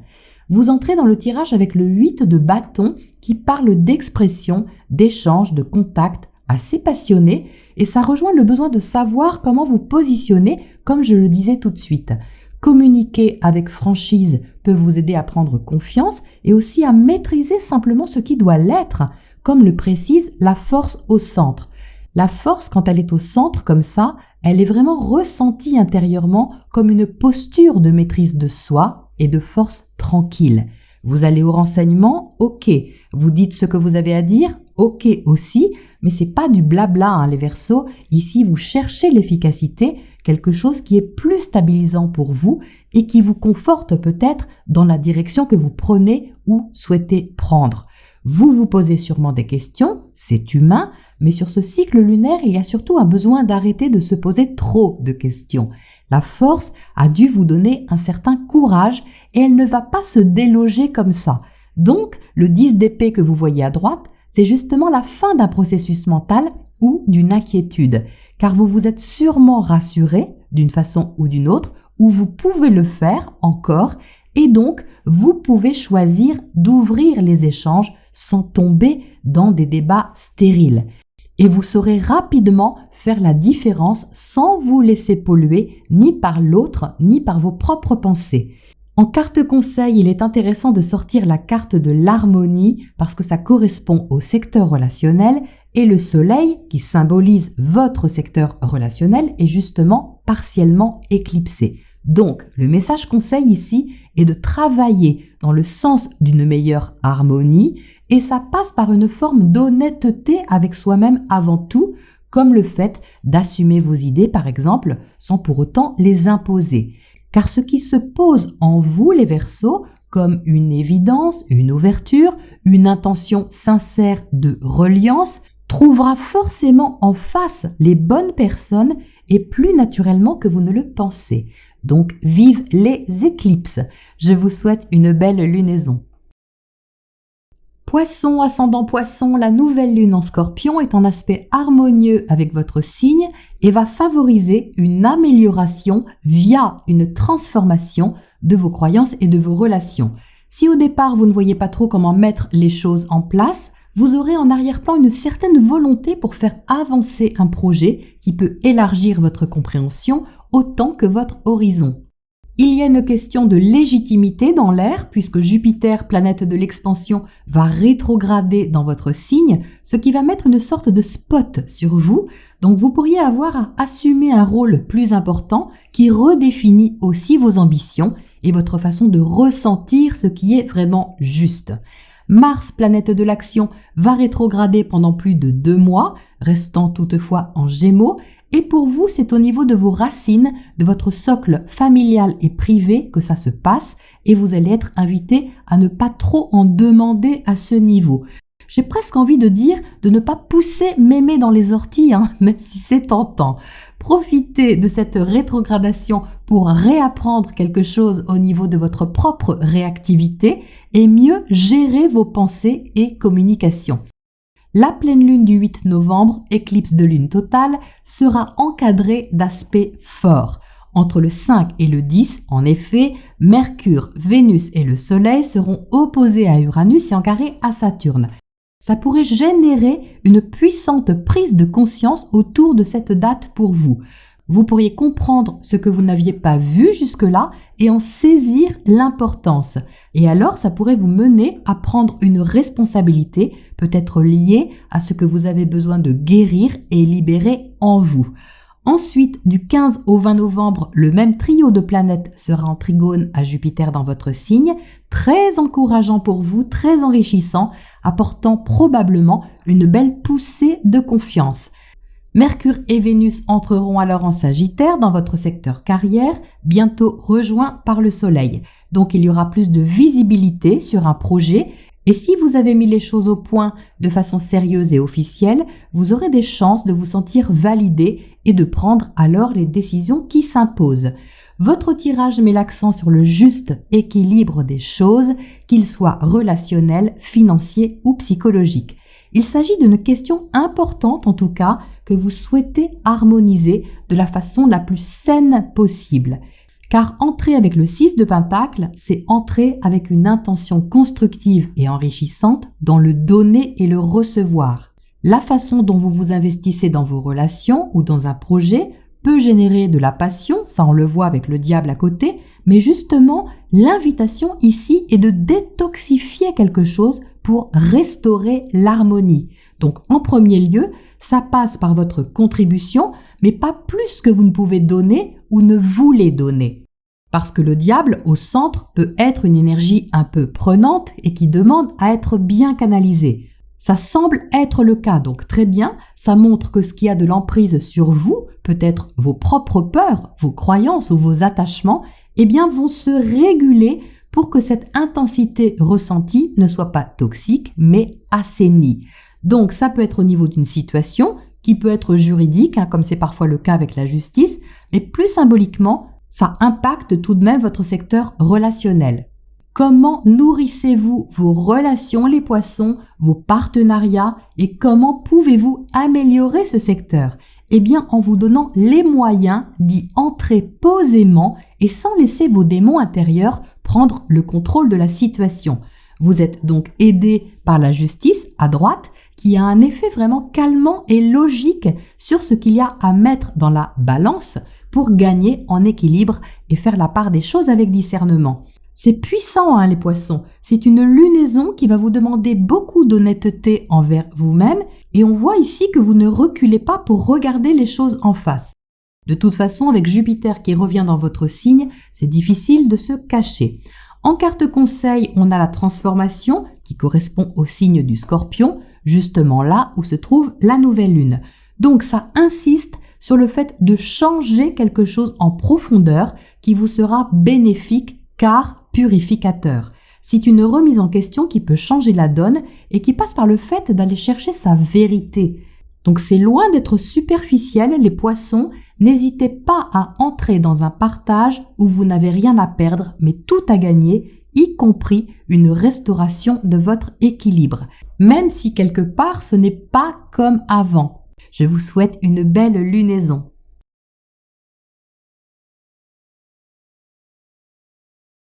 Vous entrez dans le tirage avec le 8 de bâton qui parle d'expression, d'échange, de contact assez passionné et ça rejoint le besoin de savoir comment vous positionner comme je le disais tout de suite. Communiquer avec franchise peut vous aider à prendre confiance et aussi à maîtriser simplement ce qui doit l'être, comme le précise la force au centre. La force, quand elle est au centre comme ça, elle est vraiment ressentie intérieurement comme une posture de maîtrise de soi et de force tranquille. Vous allez au renseignement, ok. Vous dites ce que vous avez à dire, ok aussi, mais c'est pas du blabla, les Verseaux. Ici, vous cherchez l'efficacité, quelque chose qui est plus stabilisant pour vous et qui vous conforte peut-être dans la direction que vous prenez ou souhaitez prendre. Vous vous posez sûrement des questions, c'est humain, mais sur ce cycle lunaire, il y a surtout un besoin d'arrêter de se poser trop de questions. La force a dû vous donner un certain courage et elle ne va pas se déloger comme ça. Donc, le 10 d'épée que vous voyez à droite, c'est justement la fin d'un processus mental ou d'une inquiétude, car vous vous êtes sûrement rassuré d'une façon ou d'une autre, ou vous pouvez le faire encore, et donc vous pouvez choisir d'ouvrir les échanges sans tomber dans des débats stériles. Et vous saurez rapidement faire la différence sans vous laisser polluer ni par l'autre ni par vos propres pensées. En carte conseil, il est intéressant de sortir la carte de l'harmonie parce que ça correspond au secteur relationnel et le soleil, qui symbolise votre secteur relationnel, est justement partiellement éclipsé. Donc, le message conseil ici est de travailler dans le sens d'une meilleure harmonie et ça passe par une forme d'honnêteté avec soi-même avant tout, comme le fait d'assumer vos idées par exemple sans pour autant les imposer. Car ce qui se pose en vous les Verseaux comme une évidence, une ouverture, une intention sincère de reliance, trouvera forcément en face les bonnes personnes et plus naturellement que vous ne le pensez. Donc vive les éclipses. Je vous souhaite une belle lunaison. Poisson, ascendant Poisson, la nouvelle lune en Scorpion est en aspect harmonieux avec votre signe et va favoriser une amélioration via une transformation de vos croyances et de vos relations. Si au départ vous ne voyez pas trop comment mettre les choses en place, vous aurez en arrière-plan une certaine volonté pour faire avancer un projet qui peut élargir votre compréhension autant que votre horizon. Il y a une question de légitimité dans l'air puisque Jupiter, planète de l'expansion, va rétrograder dans votre signe, ce qui va mettre une sorte de spot sur vous. Donc vous pourriez avoir à assumer un rôle plus important qui redéfinit aussi vos ambitions et votre façon de ressentir ce qui est vraiment juste. Mars, planète de l'action, va rétrograder pendant plus de 2 mois, restant toutefois en Gémeaux. Et pour vous, c'est au niveau de vos racines, de votre socle familial et privé que ça se passe et vous allez être invité à ne pas trop en demander à ce niveau. J'ai presque envie de dire de ne pas pousser mémé dans les orties, même si c'est tentant. Profitez de cette rétrogradation pour réapprendre quelque chose au niveau de votre propre réactivité et mieux gérer vos pensées et communications. La pleine lune du 8 novembre, éclipse de lune totale, sera encadrée d'aspects forts. Entre le 5 et le 10, en effet, Mercure, Vénus et le Soleil seront opposés à Uranus et en carré à Saturne. Ça pourrait générer une puissante prise de conscience autour de cette date pour vous. Vous pourriez comprendre ce que vous n'aviez pas vu jusque-là et en saisir l'importance. Et alors, ça pourrait vous mener à prendre une responsabilité, peut-être liée à ce que vous avez besoin de guérir et libérer en vous. Ensuite, du 15 au 20 novembre, le même trio de planètes sera en trigone à Jupiter dans votre signe, très encourageant pour vous, très enrichissant, apportant probablement une belle poussée de confiance. Mercure et Vénus entreront alors en Sagittaire dans votre secteur carrière, bientôt rejoints par le Soleil. Donc il y aura plus de visibilité sur un projet et si vous avez mis les choses au point de façon sérieuse et officielle, vous aurez des chances de vous sentir validé et de prendre alors les décisions qui s'imposent. Votre tirage met l'accent sur le juste équilibre des choses, qu'il soit relationnel, financier ou psychologique. Il s'agit d'une question importante en tout cas que vous souhaitez harmoniser de la façon la plus saine possible. Car entrer avec le 6 de Pentacle, c'est entrer avec une intention constructive et enrichissante dans le donner et le recevoir. La façon dont vous vous investissez dans vos relations ou dans un projet peut générer de la passion, ça on le voit avec le diable à côté, mais justement, l'invitation ici est de détoxifier quelque chose pour restaurer l'harmonie. Donc en premier lieu, ça passe par votre contribution, mais pas plus que vous ne pouvez donner ou ne voulez donner. Parce que le diable, au centre, peut être une énergie un peu prenante et qui demande à être bien canalisée. Ça semble être le cas, donc très bien, ça montre que ce qui a de l'emprise sur vous, peut-être vos propres peurs, vos croyances ou vos attachements, eh bien vont se réguler pour que cette intensité ressentie ne soit pas toxique, mais assainie. Donc ça peut être au niveau d'une situation, qui peut être juridique, comme c'est parfois le cas avec la justice, mais plus symboliquement, ça impacte tout de même votre secteur relationnel. Comment nourrissez-vous vos relations, les poissons, vos partenariats et comment pouvez-vous améliorer ce secteur? Eh bien, en vous donnant les moyens d'y entrer posément et sans laisser vos démons intérieurs prendre le contrôle de la situation. Vous êtes donc aidé par la justice à droite qui a un effet vraiment calmant et logique sur ce qu'il y a à mettre dans la balance pour gagner en équilibre et faire la part des choses avec discernement. C'est puissant, les poissons. C'est une lunaison qui va vous demander beaucoup d'honnêteté envers vous-même et on voit ici que vous ne reculez pas pour regarder les choses en face. De toute façon, avec Jupiter qui revient dans votre signe, c'est difficile de se cacher. En carte conseil, on a la transformation qui correspond au signe du Scorpion, justement là où se trouve la nouvelle lune. Donc ça insiste sur le fait de changer quelque chose en profondeur qui vous sera bénéfique car purificateur. C'est une remise en question qui peut changer la donne et qui passe par le fait d'aller chercher sa vérité. Donc c'est loin d'être superficiel, les poissons. N'hésitez pas à entrer dans un partage où vous n'avez rien à perdre, mais tout à gagner, y compris une restauration de votre équilibre. Même si quelque part ce n'est pas comme avant. Je vous souhaite une belle lunaison.